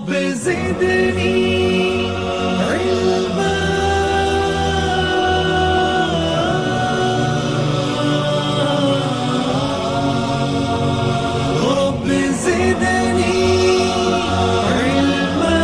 رب زدني علما رب زدني علما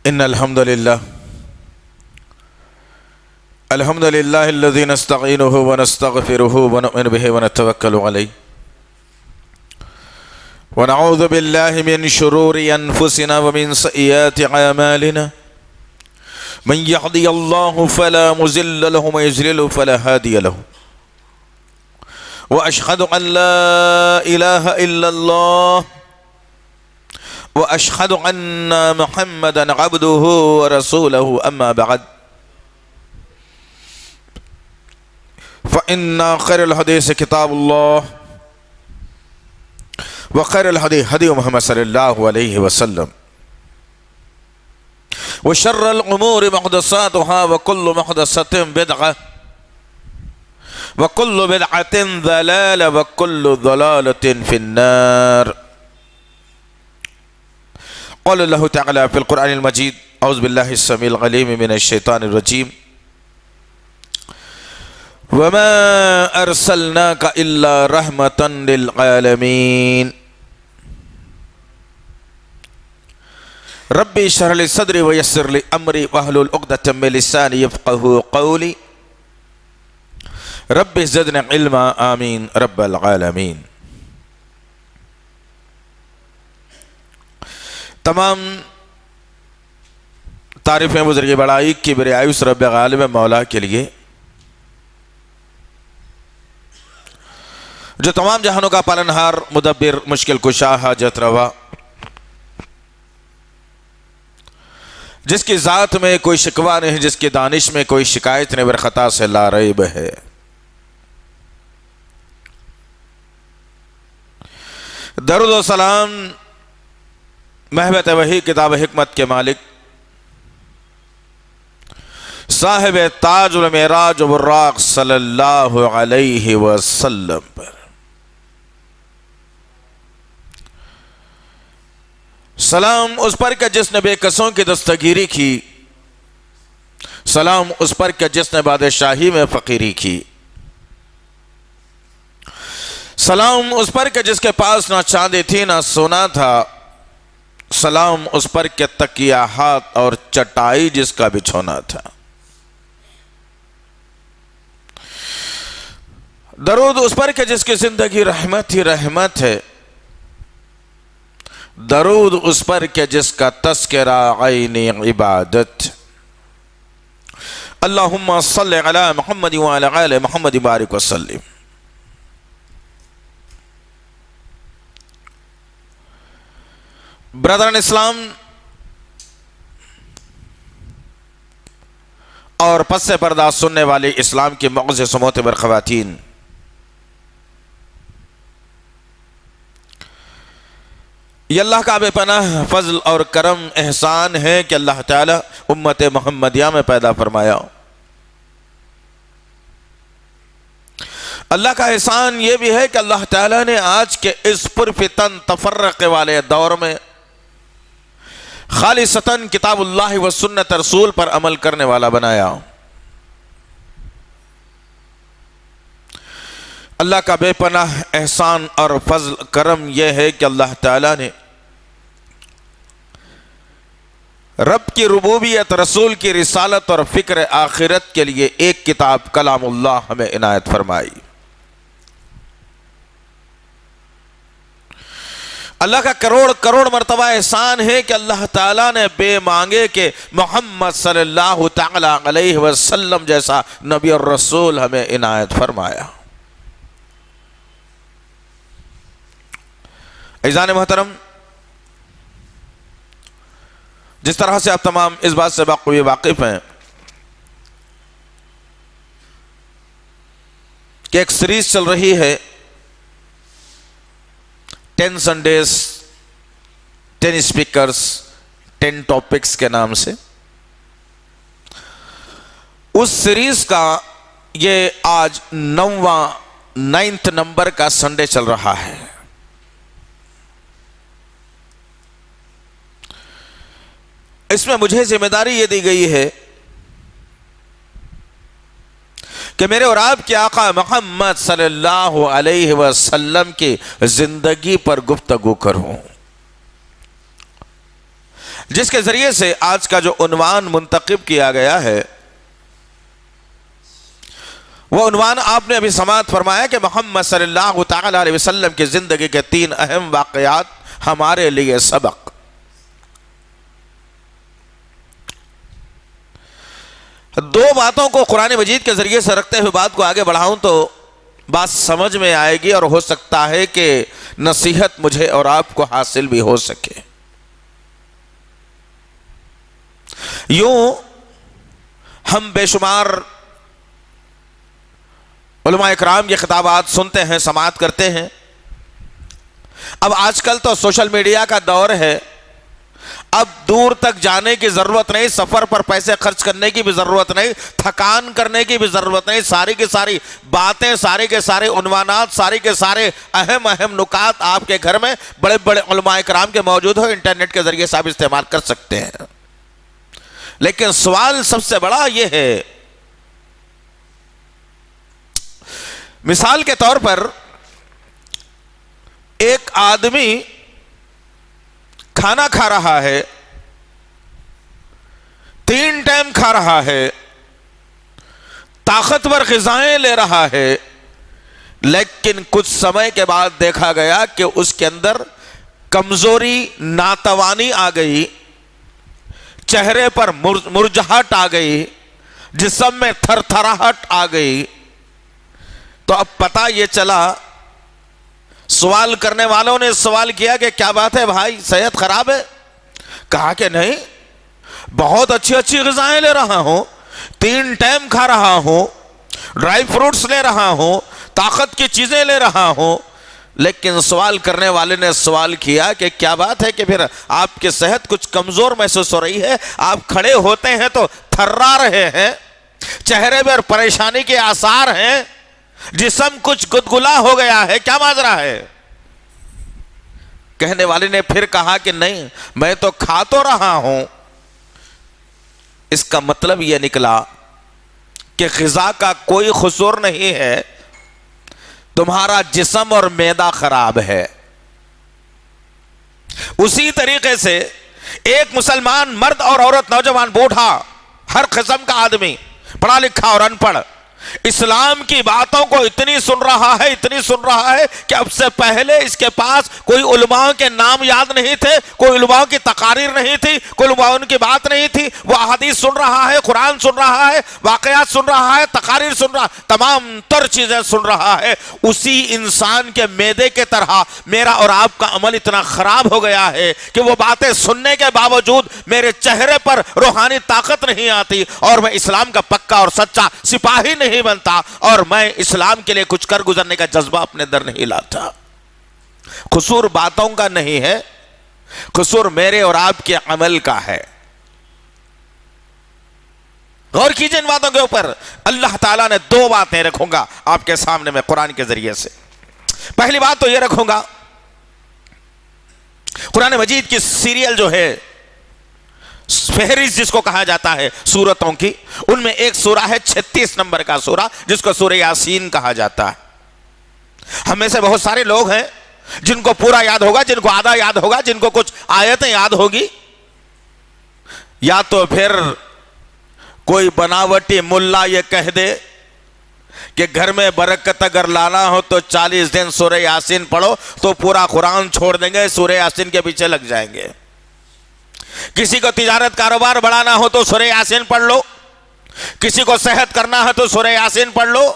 إن الحمد لله الذي نستعينه ونستغفره ونؤمن به ونتوكل عليه ونعوذ بالله من شرور أنفسنا ومن سيئات أعمالنا من يهدي الله فلا مضل له ومن يضلل فلا هادي له وأشهد أن لا إله إلا الله وأشهد أن محمدا عبده ورسوله أما بعد فإن خير الحديث كتاب الله وخير الهدي هدي محمد صلى الله عليه وسلم وشر الأمور محدثاتها وكل محدثة بدعة وكل بدعة ضلالة وكل ضلالة في النار. قال الله تعالى في القرآن المجيد أعوذ بالله السميع العليم من الشيطان الرجيم وما أرسلناك إلا رحمة للعالمين ربي اشرح لي صدري ويسر لي أمري واحلل عقدة من لساني يفقهوا قولي ربي زدنا علما آمين رب العالمين. تمام تعریفیں بزرگ بڑائی کی برعایس رب غالب مولا کے لیے جو تمام جہانوں کا پالنہار مدبر مشکل کشا حاجت روا، جس کی ذات میں کوئی شکوہ نہیں، جس کی دانش میں کوئی شکایت نہیں، برخطا سے لا ریب ہے. درود و سلام محبت وحی کتاب حکمت کے مالک صاحب تاج المعراج و براق صلی اللہ علیہ وسلم پر سلام اس پر کہ جس نے بے کسوں کی دستگیری کی، سلام اس پر کہ جس نے بادشاہی میں فقیری کی، سلام اس پر کہ جس کے پاس نہ چاندی تھی نہ سونا تھا، سلام اس پر کہ تکیہ ہاتھ اور چٹائی جس کا بچھونا تھا. درود اس پر کہ جس کی زندگی رحمت ہی رحمت ہے، درود اس پر کہ جس کا تذکرہ عین عبادت. اللہم صلی علی محمد وعلی آل محمد بارک وسلم. برادران اسلام اور پس سے پردہ سننے والے اسلام کی معزز و معتبر خواتین، یہ اللہ کا بے پناہ فضل اور کرم احسان ہے کہ اللہ تعالی امت محمدیہ میں پیدا فرمایا. اللہ کا احسان یہ بھی ہے کہ اللہ تعالی نے آج کے اس پرفتن تفرقے والے دور میں خالصتاً کتاب اللہ و سنت رسول پر عمل کرنے والا بنایا. اللہ کا بے پناہ احسان اور فضل کرم یہ ہے کہ اللہ تعالیٰ نے رب کی ربوبیت، رسول کی رسالت اور فکر آخرت کے لیے ایک کتاب کلام اللہ ہمیں عنایت فرمائی. اللہ کا کروڑ کروڑ مرتبہ احسان ہے کہ اللہ تعالیٰ نے بے مانگے کہ محمد صلی اللہ تعالی علیہ وسلم جیسا نبی اور رسول ہمیں عنایت فرمایا. عزیزان محترم، جس طرح سے آپ تمام اس بات سے بخوبی واقف ہیں کہ ایک سیریز چل رہی ہے 10 Sundays 10 speakers 10 topics کے نام سے اس سیریز کا یہ آج 9th نمبر کا سنڈے چل رہا ہے. اس میں مجھے ذمہ داری یہ دی گئی ہے کہ میرے اور آپ کے آقا محمد صلی اللہ علیہ وسلم کی زندگی پر گفتگو کروں، جس کے ذریعے سے آج کا جو عنوان منتخب کیا گیا ہے وہ عنوان آپ نے ابھی سماعت فرمایا کہ محمد صلی اللہ تعالی علیہ وسلم کی زندگی کے 3 اہم واقعات ہمارے لیے سبق. دو باتوں کو قرآن مجید کے ذریعے سے رکھتے ہوئے بات کو آگے بڑھاؤں تو بات سمجھ میں آئے گی اور ہو سکتا ہے کہ نصیحت مجھے اور آپ کو حاصل بھی ہو سکے. یوں ہم بے شمار علماء اکرام یہ خطابات سنتے ہیں، سماعت کرتے ہیں. اب آج کل تو سوشل میڈیا کا دور ہے، اب دور تک جانے کی ضرورت نہیں، سفر پر پیسے خرچ کرنے کی بھی ضرورت نہیں، تھکان کرنے کی بھی ضرورت نہیں. ساری کی ساری باتیں، سارے کے سارے عنوانات، سارے کے سارے اہم نکات آپ کے گھر میں بڑے بڑے علماء کرام کے موجود ہو، انٹرنیٹ کے ذریعے سے آپ استعمال کر سکتے ہیں. لیکن سوال سب سے بڑا یہ ہے، مثال کے طور پر ایک آدمی کھانا کھا رہا ہے، 3 ٹائم کھا رہا ہے، طاقتور غذائیں لے رہا ہے، لیکن کچھ سمے کے بعد دیکھا گیا کہ اس کے اندر کمزوری، ناتوانی آ گئی، چہرے پر مرجھاہٹ آ گئی، جسم میں تھر تھراہٹ آ گئی. تو اب پتہ یہ چلا، سوال کرنے والوں نے سوال کیا کہ کیا بات ہے بھائی، صحت خراب ہے؟ کہا کہ نہیں، بہت اچھی غذائیں لے رہا ہوں، 3 ٹائم کھا رہا ہوں، ڈرائی فروٹس لے رہا ہوں، طاقت کی چیزیں لے رہا ہوں. لیکن سوال کرنے والے نے سوال کیا کہ کیا بات ہے کہ پھر آپ کی صحت کچھ کمزور محسوس ہو رہی ہے، آپ کھڑے ہوتے ہیں تو تھرا رہے ہیں، چہرے پر پریشانی کے آثار ہیں، جسم کچھ گدگلا ہو گیا ہے، کیا ماجرا ہے؟ کہنے والے نے پھر کہا کہ نہیں، میں تو کھا تو رہا ہوں. اس کا مطلب یہ نکلا کہ غذا کا کوئی قصور نہیں ہے، تمہارا جسم اور معدہ خراب ہے. اسی طریقے سے ایک مسلمان مرد اور عورت، نوجوان، بوڑھا، ہر قسم کا آدمی، پڑھا لکھا اور ان پڑھ، اسلام کی باتوں کو اتنی سن رہا ہے کہ اب سے پہلے اس کے پاس کوئی علماء کے نام یاد نہیں تھے، کوئی علماء کی تقاریر نہیں تھی، کوئی علماء ان کی بات نہیں تھی. وہ احادیث سن رہا ہے، قرآن سن رہا ہے، واقعات سن رہا ہے، تقاریر سن رہا ہے، تمام تر چیزیں سن رہا ہے. اسی انسان کے معدے کے طرح میرا اور آپ کا عمل اتنا خراب ہو گیا ہے کہ وہ باتیں سننے کے باوجود میرے چہرے پر روحانی طاقت نہیں آتی، اور میں اسلام کا پکا اور سچا سپاہی نہیں بنتا، اور میں اسلام کے لیے کچھ کر گزرنے کا جذبہ اپنے اندر نہیں لاتا. قصور باتوں کا نہیں ہے، قصور میرے اور آپ کے عمل کا ہے. غور کیجئے ان باتوں کے اوپر. اللہ تعالیٰ نے 2 باتیں رکھوں گا آپ کے سامنے میں قرآن کے ذریعے سے. پہلی بات تو یہ رکھوں گا، قرآن مجید کی سیریل جو ہے، فہرست جس کو کہا جاتا ہے سورتوں کی، ان میں ایک سورہ ہے 36 نمبر کا سورہ، جس کو سورہ یاسین کہا جاتا ہے. ہم میں سے بہت سارے لوگ ہیں جن کو پورا یاد ہوگا، جن کو آدھا یاد ہوگا، جن کو کچھ آیتیں یاد ہوگی. یا تو پھر کوئی بناوٹی ملا یہ کہہ دے کہ گھر میں برکت اگر لانا ہو تو 40 دن سورہ یاسین پڑھو تو پورا قرآن چھوڑ دیں گے، سورہ یاسین کے پیچھے لگ جائیں گے. کسی کو تجارت کاروبار بڑھانا ہو تو سورہ یاسین پڑھ لو، کسی کو صحت کرنا ہے تو سورہ یاسین پڑھ لو.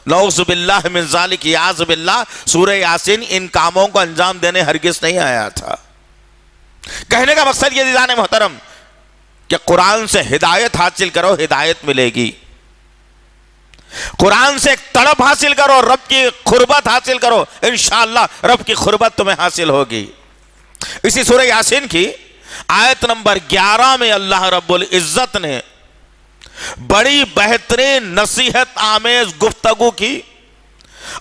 نعوذ باللہ من ذالک، یعوذ باللہ، سورہ یاسین ان کاموں کو انجام دینے ہرگز نہیں آیا تھا. کہنے کا مقصد یہ عزیزان محترم کہ قرآن سے ہدایت حاصل کرو، ہدایت ملے گی. قرآن سے ایک تڑپ حاصل کرو، رب کی قربت حاصل کرو، انشاءاللہ رب کی قربت تمہیں حاصل ہوگی۔ اسی سورہ یاسین کی آیت نمبر 11 میں اللہ رب العزت نے بڑی بہترین نصیحت آمیز گفتگو کی،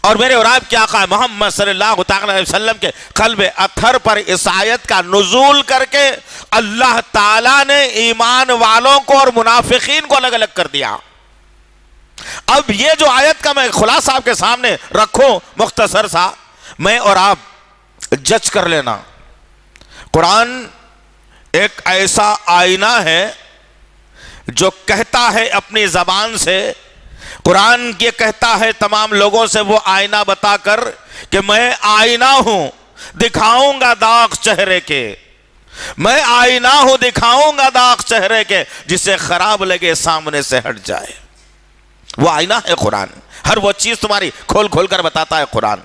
اور میرے اور آپ کے آقا محمد صلی اللہ تعالی علیہ وسلم کے قلب اطہر پر اس آیت کا نزول کر کے اللہ تعالیٰ نے ایمان والوں کو اور منافقین کو الگ الگ کر دیا۔ اب یہ جو آیت کا میں خلاصہ آپ کے سامنے رکھوں مختصر سا، میں اور آپ جج کر لینا۔ قرآن ایک ایسا آئینہ ہے جو کہتا ہے اپنی زبان سے، قرآن یہ کہتا ہے تمام لوگوں سے وہ آئینہ بتا کر کہ میں آئینہ ہوں، دکھاؤں گا داغ چہرے کے، میں آئینہ ہوں، دکھاؤں گا داغ چہرے کے، جسے خراب لگے سامنے سے ہٹ جائے۔ وہ آئینہ ہے قرآن، ہر وہ چیز تمہاری کھول کھول کر بتاتا ہے قرآن۔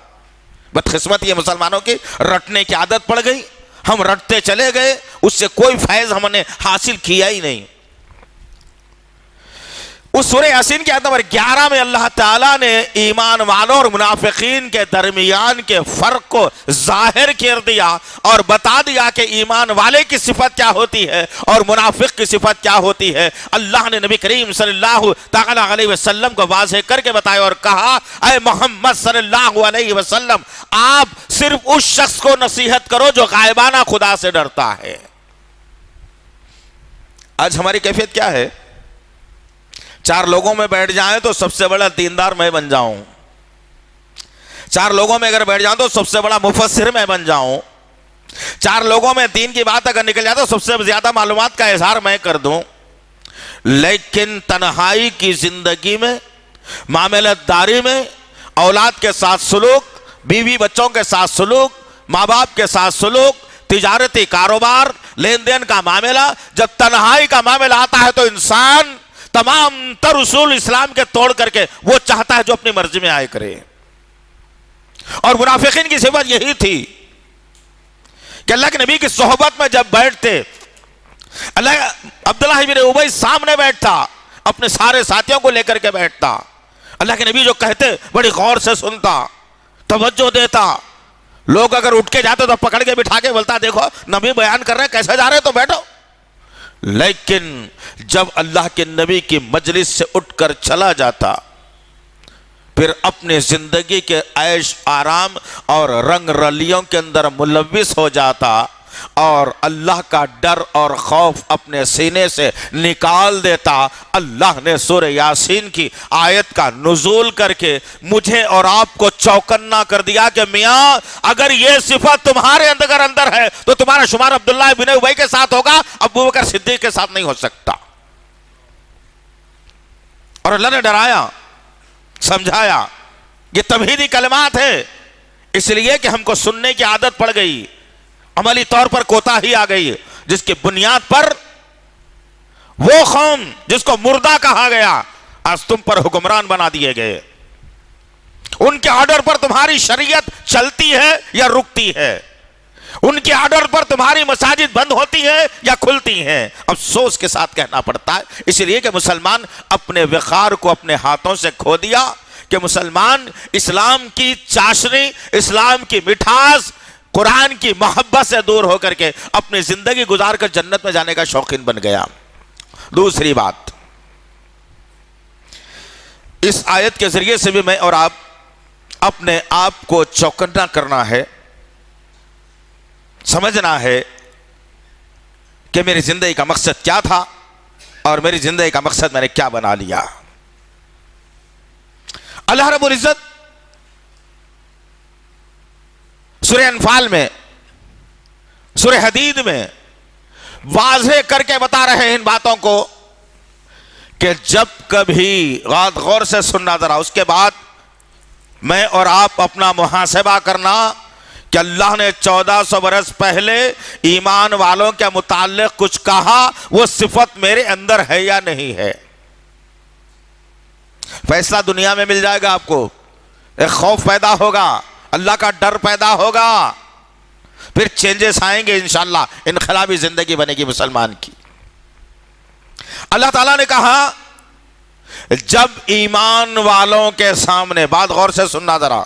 بدقسمتی یہ مسلمانوں کی رٹنے کی عادت پڑ گئی، ہم رٹتے چلے گئے، اس سے کوئی فیض ہم نے حاصل کیا ہی نہیں۔ اس سورہ یاسین کی آیت نمبر 11 میں اللہ تعالیٰ نے ایمان والوں اور منافقین کے درمیان کے فرق کو ظاہر کر دیا اور بتا دیا کہ ایمان والے کی صفت کیا ہوتی ہے اور منافق کی صفت کیا ہوتی ہے۔ اللہ نے نبی کریم صلی اللہ تعالی علیہ وسلم کو واضح کر کے بتایا اور کہا، اے محمد صلی اللہ علیہ وسلم، آپ صرف اس شخص کو نصیحت کرو جو غائبانہ خدا سے ڈرتا ہے۔ آج ہماری کیفیت کیا ہے؟ 4 لوگوں میں بیٹھ جائیں تو سب سے بڑا دیندار میں بن جاؤں، 4 لوگوں میں اگر بیٹھ جاؤں تو سب سے بڑا مفسر میں بن جاؤں، 4 لوگوں میں دین کی بات اگر نکل جائے تو سب سے زیادہ معلومات کا اظہار میں کر دوں۔ لیکن تنہائی کی زندگی میں، معاملت داری میں، اولاد کے ساتھ سلوک، بیوی بچوں کے ساتھ سلوک، ماں باپ کے ساتھ سلوک، تجارتی کاروبار، لین دین کا معاملہ، جب تنہائی کا معاملہ آتا ہے تو انسان تمام تر اصول اسلام کے توڑ کر کے وہ چاہتا ہے جو اپنی مرضی میں آئے کرے۔ اور منافقین کی صفت یہی تھی کہ اللہ کے نبی کی صحبت میں جب بیٹھتے، عبداللہ بن ابی سامنے بیٹھتا، اپنے سارے ساتھیوں کو لے کر کے بیٹھتا، اللہ کے نبی جو کہتے بڑی غور سے سنتا، توجہ دیتا، لوگ اگر اٹھ کے جاتے تو پکڑ کے بٹھا کے بولتا، دیکھو نبی بیان کر رہے کیسے جا رہے تو بیٹھو۔ لیکن جب اللہ کے نبی کی مجلس سے اٹھ کر چلا جاتا، پھر اپنے زندگی کے عیش آرام اور رنگ رلیوں کے اندر ملوث ہو جاتا اور اللہ کا ڈر اور خوف اپنے سینے سے نکال دیتا۔ اللہ نے سورہ یاسین کی آیت کا نزول کر کے مجھے اور آپ کو چوکنا کر دیا کہ میاں اگر یہ صفت تمہارے اندر ہے تو تمہارا شمار عبداللہ بن ابی کے ساتھ ہوگا، ابو بکر صدیق کے ساتھ نہیں ہو سکتا۔ اور اللہ نے ڈرایا، سمجھایا، یہ توحیدی کلمات ہے، اس لیے کہ ہم کو سننے کی عادت پڑ گئی، عملی طور پر کوتاہی آ گئی، جس کی بنیاد پر وہ قوم جس کو مردہ کہا گیا آج تم پر حکمران بنا دیے گئے۔ ان کے آرڈر پر تمہاری شریعت چلتی ہے یا رکتی ہے، ان کے آرڈر پر تمہاری مساجد بند ہوتی ہے یا کھلتی ہیں۔ افسوس کے ساتھ کہنا پڑتا ہے، اس لیے کہ مسلمان اپنے وقار کو اپنے ہاتھوں سے کھو دیا، کہ مسلمان اسلام کی چاشنی، اسلام کی مٹھاس، قرآن کی محبت سے دور ہو کر کے اپنی زندگی گزار کر جنت میں جانے کا شوقین بن گیا۔ دوسری بات، اس آیت کے ذریعے سے بھی میں اور آپ اپنے آپ کو چوکنا کرنا ہے، سمجھنا ہے کہ میری زندگی کا مقصد کیا تھا اور میری زندگی کا مقصد میں نے کیا بنا لیا۔ اللہ رب العزت سورہ انفال میں، سورہ حدید میں واضح کر کے بتا رہے ہیں ان باتوں کو کہ جب کبھی غور سے سننا ذرا، اس کے بعد میں اور آپ اپنا محاسبہ کرنا کہ اللہ نے 1400 برس پہلے ایمان والوں کے متعلق کچھ کہا، وہ صفت میرے اندر ہے یا نہیں ہے۔ فیصلہ دنیا میں مل جائے گا، آپ کو ایک خوف پیدا ہوگا، اللہ کا ڈر پیدا ہوگا، پھر چینجز آئیں گے انشاءاللہ، انقلابی زندگی بنے گی مسلمان کی۔ اللہ تعالیٰ نے کہا جب ایمان والوں کے سامنے، بات غور سے سننا ذرا،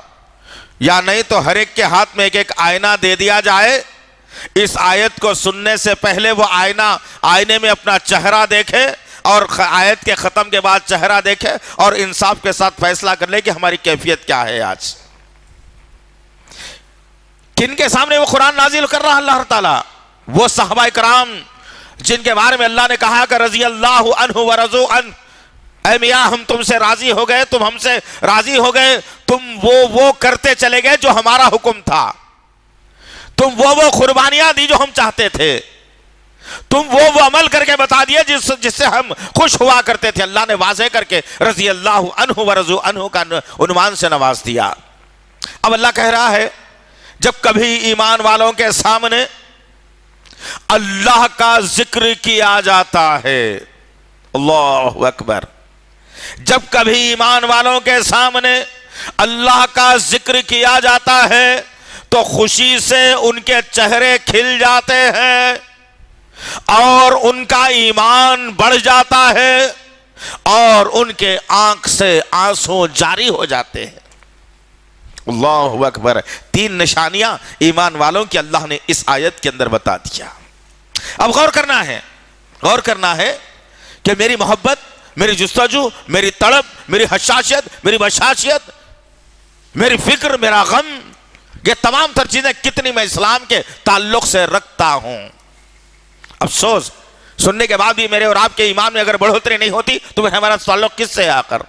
یا نہیں تو ہر ایک کے ہاتھ میں ایک ایک آئینہ دے دیا جائے، اس آیت کو سننے سے پہلے وہ آئینے میں اپنا چہرہ دیکھے اور آیت کے ختم کے بعد چہرہ دیکھے اور انصاف کے ساتھ فیصلہ کر لے کہ ہماری کیفیت کیا ہے آج۔ کن کے سامنے وہ قرآن نازل کر رہا اللہ تعالیٰ؟ وہ صحابہ کرام جن کے بارے میں اللہ نے کہا کہ رضی اللہ عنہ ورضوا عنہ، اے میاں ہم تم سے راضی ہو گئے، تم ہم سے راضی ہو گئے، تم وہ کرتے چلے گئے جو ہمارا حکم تھا، تم وہ قربانیاں دی جو ہم چاہتے تھے، تم وہ عمل کر کے بتا دیے جس سے ہم خوش ہوا کرتے تھے۔ اللہ نے واضح کر کے رضی اللہ عنہ ورضوا عنہ کا عنوان سے نواز دیا۔ اب اللہ کہہ رہا ہے جب کبھی ایمان والوں کے سامنے اللہ کا ذکر کیا جاتا ہے، اللہ اکبر، جب کبھی ایمان والوں کے سامنے اللہ کا ذکر کیا جاتا ہے تو خوشی سے ان کے چہرے کھل جاتے ہیں اور ان کا ایمان بڑھ جاتا ہے اور ان کے آنکھ سے آنسو جاری ہو جاتے ہیں۔ اللہ اکبر، 3 نشانیاں ایمان والوں کی اللہ نے اس آیت کے اندر بتا دیا۔ اب غور کرنا ہے کہ میری محبت، میری جستجو، میری طلب، میری حشاشیت، میری بشاشیت، میری فکر، میرا غم، یہ تمام تر چیزیں کتنی میں اسلام کے تعلق سے رکھتا ہوں۔ افسوس، سننے کے بعد بھی میرے اور آپ کے ایمان میں اگر بڑھوتری نہیں ہوتی تو ہمارا تعلق کس سے ہے آخر؟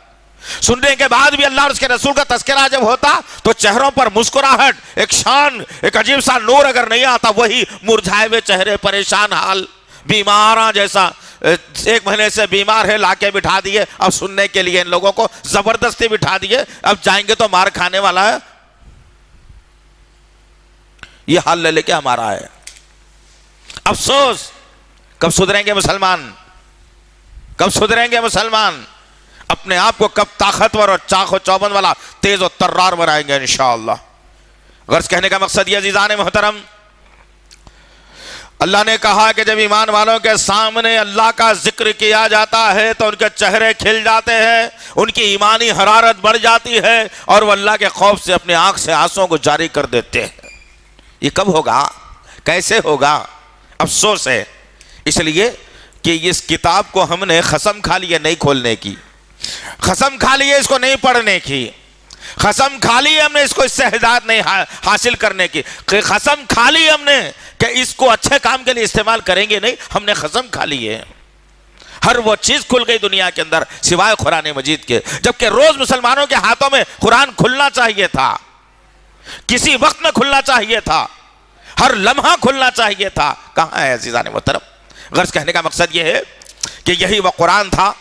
سننے کے بعد بھی اللہ اور اس کے رسول کا تذکرہ جب ہوتا تو چہروں پر مسکراہٹ، ایک شان، ایک عجیب سا نور اگر نہیں آتا، وہی مرجھائے ہوئے چہرے، پریشان حال، بیماراں جیسا، 1 مہینے سے بیمار ہے، لا کے بٹھا دیے اب سننے کے لیے، ان لوگوں کو زبردستی بٹھا دیے، اب جائیں گے تو مار کھانے والا ہے۔ یہ حال لے کے ہمارا ہے۔ افسوس، کب سدھریں گے مسلمان؟ کب سدھریں گے مسلمان؟ اپنے آپ کو کب طاقتور اور چاق و چوبند والا تیز و ترار بنائیں گے انشاءاللہ؟ غرض کہنے کا مقصد یہ عزیزان محترم، اللہ نے کہا کہ جب ایمان والوں کے سامنے اللہ کا ذکر کیا جاتا ہے تو ان کے چہرے کھل جاتے ہیں، ان کی ایمانی حرارت بڑھ جاتی ہے اور وہ اللہ کے خوف سے اپنے آنکھ سے آنسوں کو جاری کر دیتے ہیں۔ یہ کب ہوگا؟ کیسے ہوگا؟ افسوس ہے اس لیے کہ اس کتاب کو ہم نے قسم کھا لی ہے نہیں کھولنے کی، قسم کھا لی ہے اس کو نہیں پڑھنے کی، قسم کھا لی ہے ہم نے اس کو اس سے ہدایت نہیں حاصل کرنے کی، قسم کھا لی ہم نے کہ اس کو اچھے کام کے لیے استعمال کریں گے نہیں، ہم نے قسم کھا لی ہے۔ ہر وہ چیز کھل گئی دنیا کے اندر سوائے قرآن مجید کے، جبکہ روز مسلمانوں کے ہاتھوں میں قرآن کھلنا چاہیے تھا، کسی وقت میں کھلنا چاہیے تھا، ہر لمحہ کھلنا چاہیے تھا۔ کہاں ہے عزیزان محترم؟ غرض کہنے کا مقصد یہ ہے کہ یہی وہ قرآن تھا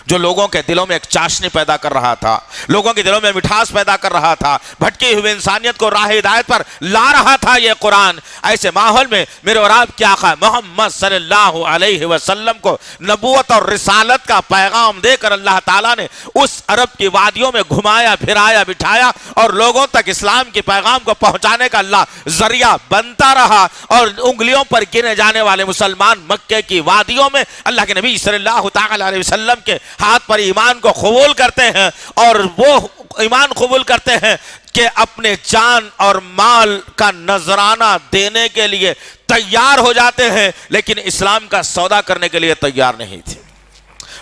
جو لوگوں کے دلوں میں ایک چاشنی پیدا کر رہا تھا، لوگوں کے دلوں میں مٹھاس پیدا کر رہا تھا، بھٹکی ہوئی انسانیت کو راہ ہدایت پر لا رہا تھا یہ قرآن۔ ایسے ماحول میں میرے اور آپ کے آقا محمد صلی اللہ علیہ وسلم کو نبوت اور رسالت کا پیغام دے کر اللہ تعالیٰ نے اس عرب کی وادیوں میں گھمایا پھرایا بٹھایا اور لوگوں تک اسلام کے پیغام کو پہنچانے کا اللہ ذریعہ بنتا رہا، اور انگلیوں پر گنے جانے والے مسلمان مکے کی وادیوں میں اللہ کے نبی صلی اللہ تعالی علیہ وسلم کے ہاتھ پر ایمان کو قبول کرتے ہیں، اور وہ ایمان قبول کرتے ہیں کہ اپنے جان اور مال کا نذرانہ دینے کے لیے تیار ہو جاتے ہیں، لیکن اسلام کا سودا کرنے کے لیے تیار نہیں تھے۔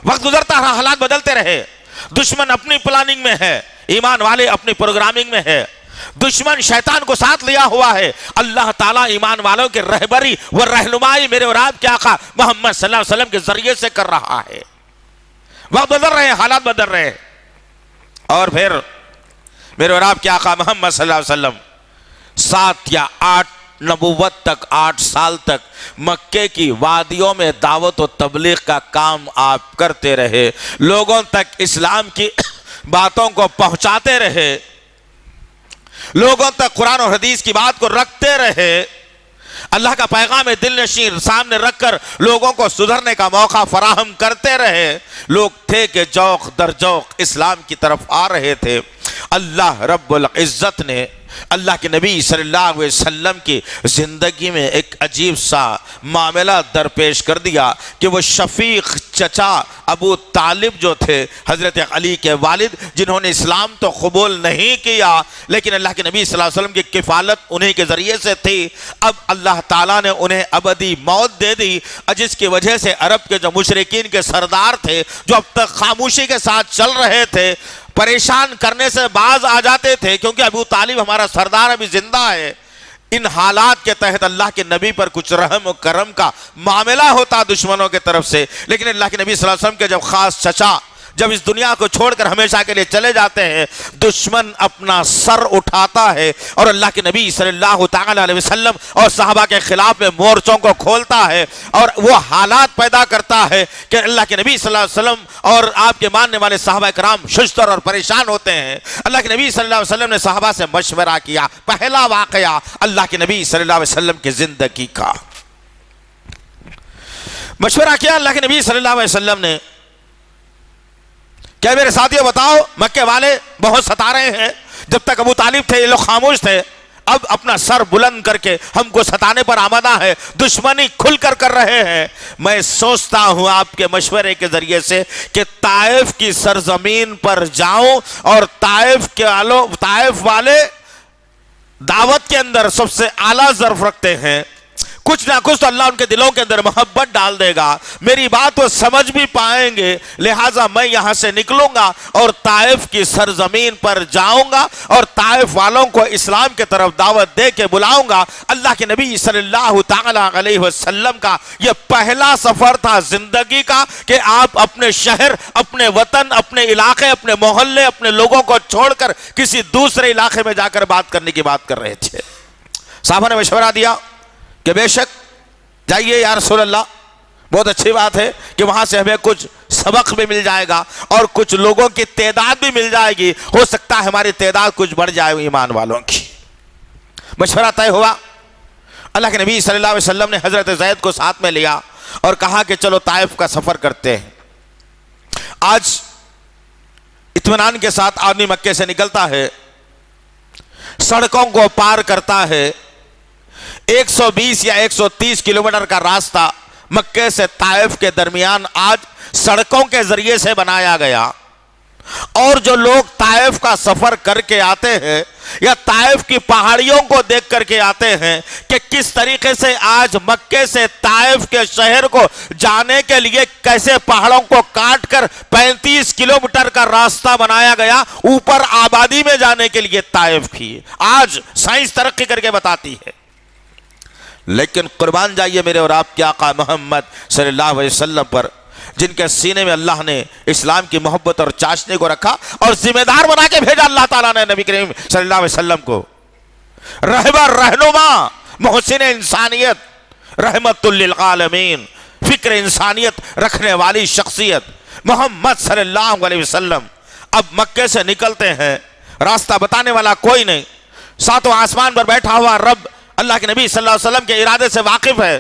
وقت گزرتا رہا، حالات بدلتے رہے، دشمن اپنی پلاننگ میں ہے، ایمان والے اپنی پروگرامنگ میں ہے، دشمن شیطان کو ساتھ لیا ہوا ہے، اللہ تعالیٰ ایمان والوں کے رہبری و رہنمائی میرے اور آپ کے آقا محمد صلی اللہ علیہ وسلم کے ذریعے سے کر رہا ہے۔ وقت بدل رہے ہیں، حالات بدل رہے ہیں، اور پھر میرے اور آپ کے آقا محمد صلی اللہ علیہ وسلم 7 یا 8 نبوت تک 8 سال تک مکے کی وادیوں میں دعوت و تبلیغ کا کام آپ کرتے رہے، لوگوں تک اسلام کی باتوں کو پہنچاتے رہے، لوگوں تک قرآن اور حدیث کی بات کو رکھتے رہے، اللہ کا پیغام دل نشین سامنے رکھ کر لوگوں کو سدھرنے کا موقع فراہم کرتے رہے۔ لوگ تھے کہ جوق در جوق اسلام کی طرف آ رہے تھے، اللہ رب العزت نے اللہ کے نبی صلی اللہ علیہ وسلم کی زندگی میں ایک عجیب سا معاملہ درپیش کر دیا کہ وہ شفیق چچا ابو طالب جو تھے حضرت علی کے والد، جنہوں نے اسلام تو قبول نہیں کیا لیکن اللہ کے نبی صلی اللہ علیہ وسلم کی کفالت انہیں کے ذریعے سے تھی، اب اللہ تعالیٰ نے انہیں ابدی موت دے دی، جس کی وجہ سے عرب کے جو مشرکین کے سردار تھے جو اب تک خاموشی کے ساتھ چل رہے تھے، پریشان کرنے سے باز آ جاتے تھے کیونکہ ابو طالب ہمارا سردار ابھی زندہ ہے۔ ان حالات کے تحت اللہ کے نبی پر کچھ رحم و کرم کا معاملہ ہوتا دشمنوں کے طرف سے، لیکن اللہ کے نبی صلی اللہ علیہ وسلم کے جب خاص چچا جب اس دنیا کو چھوڑ کر ہمیشہ کے لیے چلے جاتے ہیں، دشمن اپنا سر اٹھاتا ہے اور اللہ کے نبی صلی اللہ تعالی علیہ وسلم اور صحابہ کے خلاف میں مورچوں کو کھولتا ہے اور وہ حالات پیدا کرتا ہے کہ اللہ کے نبی صلی اللہ علیہ وسلم اور آپ کے ماننے والے صحابہ کرام ششدر اور پریشان ہوتے ہیں۔ اللہ کے نبی صلی اللہ علیہ وسلم نے صحابہ سے مشورہ کیا۔ پہلا واقعہ اللہ کے نبی صلی اللہ علیہ وسلم کی زندگی کا مشورہ کیا اللہ کے نبی صلی اللہ علیہ وسلم نے کہ میرے ساتھیوں بتاؤ، مکے والے بہت ستا رہے ہیں، جب تک ابو طالب تھے یہ لوگ خاموش تھے، اب اپنا سر بلند کر کے ہم کو ستانے پر آمادہ ہے، دشمنی کھل کر رہے ہیں۔ میں سوچتا ہوں آپ کے مشورے کے ذریعے سے کہ طائف کی سرزمین پر جاؤں اور طائف والے دعوت کے اندر سب سے اعلیٰ ظرف رکھتے ہیں، کچھ نہ کچھ تو اللہ ان کے دلوں کے اندر محبت ڈال دے گا، میری بات وہ سمجھ بھی پائیں گے، لہٰذا میں یہاں سے نکلوں گا اور طائف کی سرزمین پر جاؤں گا اور طائف والوں کو اسلام کے طرف دعوت دے کے بلاؤں گا۔ اللہ کے نبی صلی اللہ تعالی علیہ وسلم کا یہ پہلا سفر تھا زندگی کا کہ آپ اپنے شہر، اپنے وطن، اپنے علاقے، اپنے محلے، اپنے لوگوں کو چھوڑ کر کسی دوسرے علاقے میں جا کر بات کرنے کی بات کر رہے تھے۔ صحابہ نے مشورہ دیا کہ بے شک جائیے یا رسول اللہ، بہت اچھی بات ہے کہ وہاں سے ہمیں کچھ سبق بھی مل جائے گا اور کچھ لوگوں کی تعداد بھی مل جائے گی، ہو سکتا ہے ہماری تعداد کچھ بڑھ جائے ایمان والوں کی۔ مشورہ طے ہوا۔ اللہ کے نبی صلی اللہ علیہ وسلم نے حضرت زید کو ساتھ میں لیا اور کہا کہ چلو طائف کا سفر کرتے ہیں۔ آج اطمینان کے ساتھ آدمی مکے سے نکلتا ہے، سڑکوں کو پار کرتا ہے، 120 یا 130 کلومیٹر کا راستہ مکے سے طائف کے درمیان آج سڑکوں کے ذریعے سے بنایا گیا، اور جو لوگ طائف کا سفر کر کے آتے ہیں یا طائف کی پہاڑیوں کو دیکھ کر کے آتے ہیں کہ کس طریقے سے آج مکے سے طائف کے شہر کو جانے کے لیے کیسے پہاڑوں کو کاٹ کر 35 کلومیٹر کا راستہ بنایا گیا اوپر آبادی میں جانے کے لیے طائف کی، آج سائنس ترقی کر کے بتاتی ہے۔ لیکن قربان جائیے میرے اور آپ کے آقا محمد صلی اللہ علیہ وسلم پر، جن کے سینے میں اللہ نے اسلام کی محبت اور چاشنی کو رکھا اور ذمہ دار بنا کے بھیجا اللہ تعالیٰ نے نبی کریم صلی اللہ علیہ وسلم کو، رہبر، رہنما، محسن انسانیت، رحمت للعالمین، فکر انسانیت رکھنے والی شخصیت محمد صلی اللہ علیہ وسلم اب مکے سے نکلتے ہیں، راستہ بتانے والا کوئی نہیں، ساتوں آسمان پر بیٹھا ہوا رب اللہ کے نبی صلی اللہ علیہ وسلم کے ارادے سے واقف ہے۔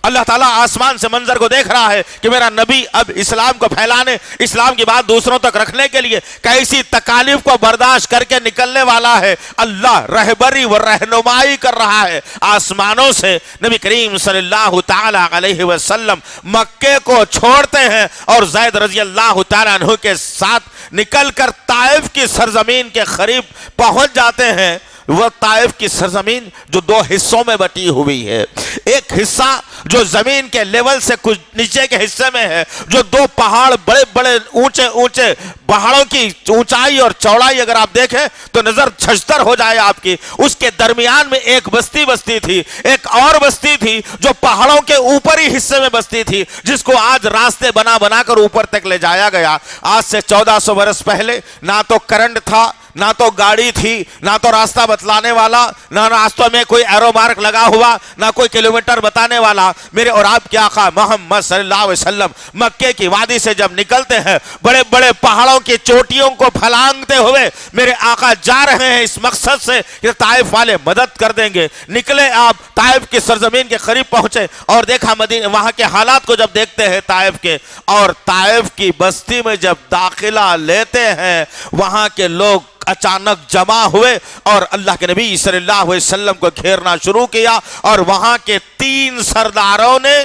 اللہ تعالیٰ آسمان سے منظر کو دیکھ رہا ہے کہ میرا نبی اب اسلام کو پھیلانے، اسلام کی بات دوسروں تک رکھنے کے لیے کیسی تکالیف کو برداشت کر کے نکلنے والا ہے۔ اللہ رہبری و رہنمائی کر رہا ہے آسمانوں سے۔ نبی کریم صلی اللہ تعالی علیہ وسلم مکے کو چھوڑتے ہیں اور زید رضی اللہ تعالیٰ عنہ کے ساتھ نکل کر طائف کی سرزمین کے قریب پہنچ جاتے ہیں۔ وہ طائف کی سرزمین جو دو حصوں میں بٹی ہوئی ہے، ایک حصہ جو زمین کے لیول سے کچھ نیچے کے حصے میں ہے، جو دو پہاڑ بڑے بڑے اونچے اونچے پہاڑوں کی اونچائی اور چوڑائی اگر آپ دیکھیں تو نظر چھجتر ہو جائے آپ کی، اس کے درمیان میں ایک بستی تھی، ایک اور بستی تھی جو پہاڑوں کے اوپری حصے میں بستی تھی، جس کو آج راستے بنا کر اوپر تک لے جایا گیا۔ آج سے 1400 برس پہلے نہ تو کرنٹ تھا، نہ تو گاڑی تھی، نہ تو راستہ بتلانے والا، نہ راستوں میں کوئی ایرو مارک لگا ہوا، نہ کوئی کلومیٹر بتانے والا۔ میرے اور آپ کے آقا محمد صلی اللہ علیہ وسلم مکے کی وادی سے جب نکلتے ہیں، بڑے بڑے پہاڑوں کی چوٹیوں کو پھلانگتے ہوئے میرے آقا جا رہے ہیں اس مقصد سے کہ طائف والے مدد کر دیں گے۔ نکلے آپ طائف کی سرزمین کے قریب پہنچے اور دیکھا مدینہ، وہاں کے حالات کو جب دیکھتے ہیں طائف کے، اور طائف کی بستی میں جب داخلہ لیتے ہیں، وہاں کے لوگ اچانک جمع ہوئے اور اللہ کے نبی صلی اللہ علیہ وسلم کو گھیرنا شروع کیا، اور وہاں کے 3 سرداروں نے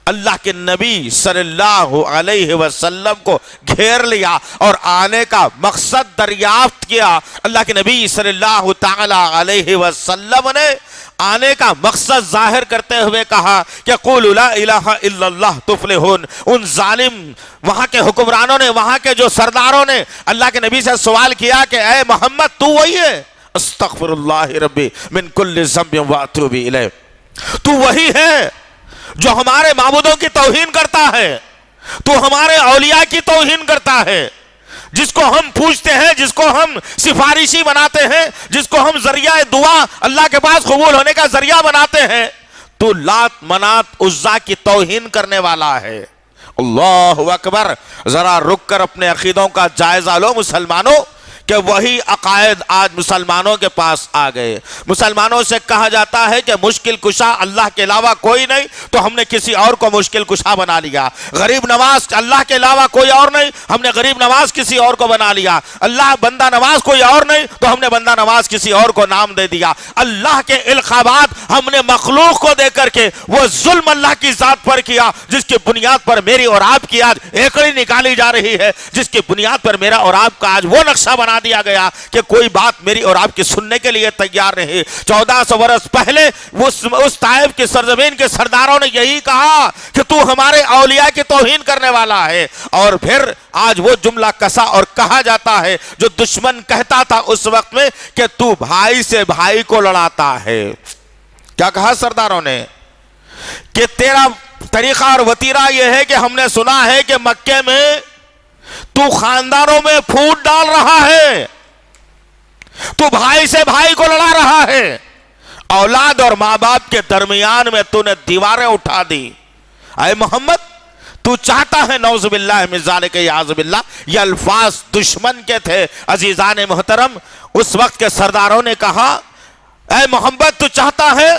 اللہ کے نبی صلی اللہ علیہ وسلم کو گھیر لیا اور آنے کا مقصد دریافت کیا۔ اللہ کے نبی صلی اللہ تعالی علیہ وسلم نے آنے کا مقصد ظاہر کرتے ہوئے کہا کہ قولوا لا الہ الا اللہ تفلحون۔ ان ظالم وہاں کے حکمرانوں نے، وہاں کے جو سرداروں نے اللہ کے نبی سے سوال کیا کہ اے محمد تو وہی ہے؟ استغفر اللہ ربی من کل ذنب واتوب الیہ، تو وہی ہے جو ہمارے معبودوں کی توہین کرتا ہے، تو ہمارے اولیاء کی توہین کرتا ہے، جس کو ہم پوچھتے ہیں، جس کو ہم سفارشی بناتے ہیں، جس کو ہم ذریعہ دعا اللہ کے پاس قبول ہونے کا ذریعہ بناتے ہیں، تو لات منات عزا کی توہین کرنے والا ہے۔ اللہ اکبر۔ ذرا رک کر اپنے عقیدوں کا جائزہ لو مسلمانوں، کہ وہی عقائد آج مسلمانوں کے پاس آ گئے۔ مسلمانوں سے کہا جاتا ہے کہ مشکل کشا اللہ کے علاوہ کوئی نہیں، تو ہم نے کسی اور کو مشکل کشا بنا لیا۔ غریب نواز اللہ کے علاوہ کوئی اور نہیں، ہم نے غریب نواز کسی اور کو بنا لیا۔ اللہ بندہ نواز کوئی اور نہیں، تو ہم نے بندہ نواز کسی اور کو نام دے دیا۔ اللہ کے القابات ہم نے مخلوق کو دے کر کے وہ ظلم اللہ کی ذات پر کیا، جس کی بنیاد پر میری اور آپ کی آج ایکڑی نکالی جا رہی ہے، جس کی بنیاد پر میرا اور آپ کا آج وہ نقشہ بنا دیا گیا کہ کوئی بات میری اور آپ کی سننے کے لیے تیار نہیں۔ 1400 برس پہلے اس طائف کی سرزمین کے سرداروں نے یہی کہا کہ تو ہمارے اولیاء کی توہین کرنے والا ہے، اور پھر آج وہ جملہ کسا اور کہا جاتا ہے جو دشمن کہتا تھا اس وقت میں کہ تو بھائی سے بھائی کو لڑاتا ہے۔ کیا کہا سرداروں نے کہ تیرا طریقہ اور وتیرہ یہ ہے کہ ہم نے سنا ہے کہ مکے میں تو خاندانوں میں پھوٹ ڈال رہا ہے، تو بھائی سے بھائی کو لڑا رہا ہے، اولاد اور ماں باپ کے درمیان میں تو نے دیواریں اٹھا دی۔ اے محمد تو چاہتا ہے نعوذ باللہ من ذالک یعوذ باللہ۔ یہ الفاظ دشمن کے تھے عزیزان محترم۔ اس وقت کے سرداروں نے کہا اے محمد تو چاہتا ہے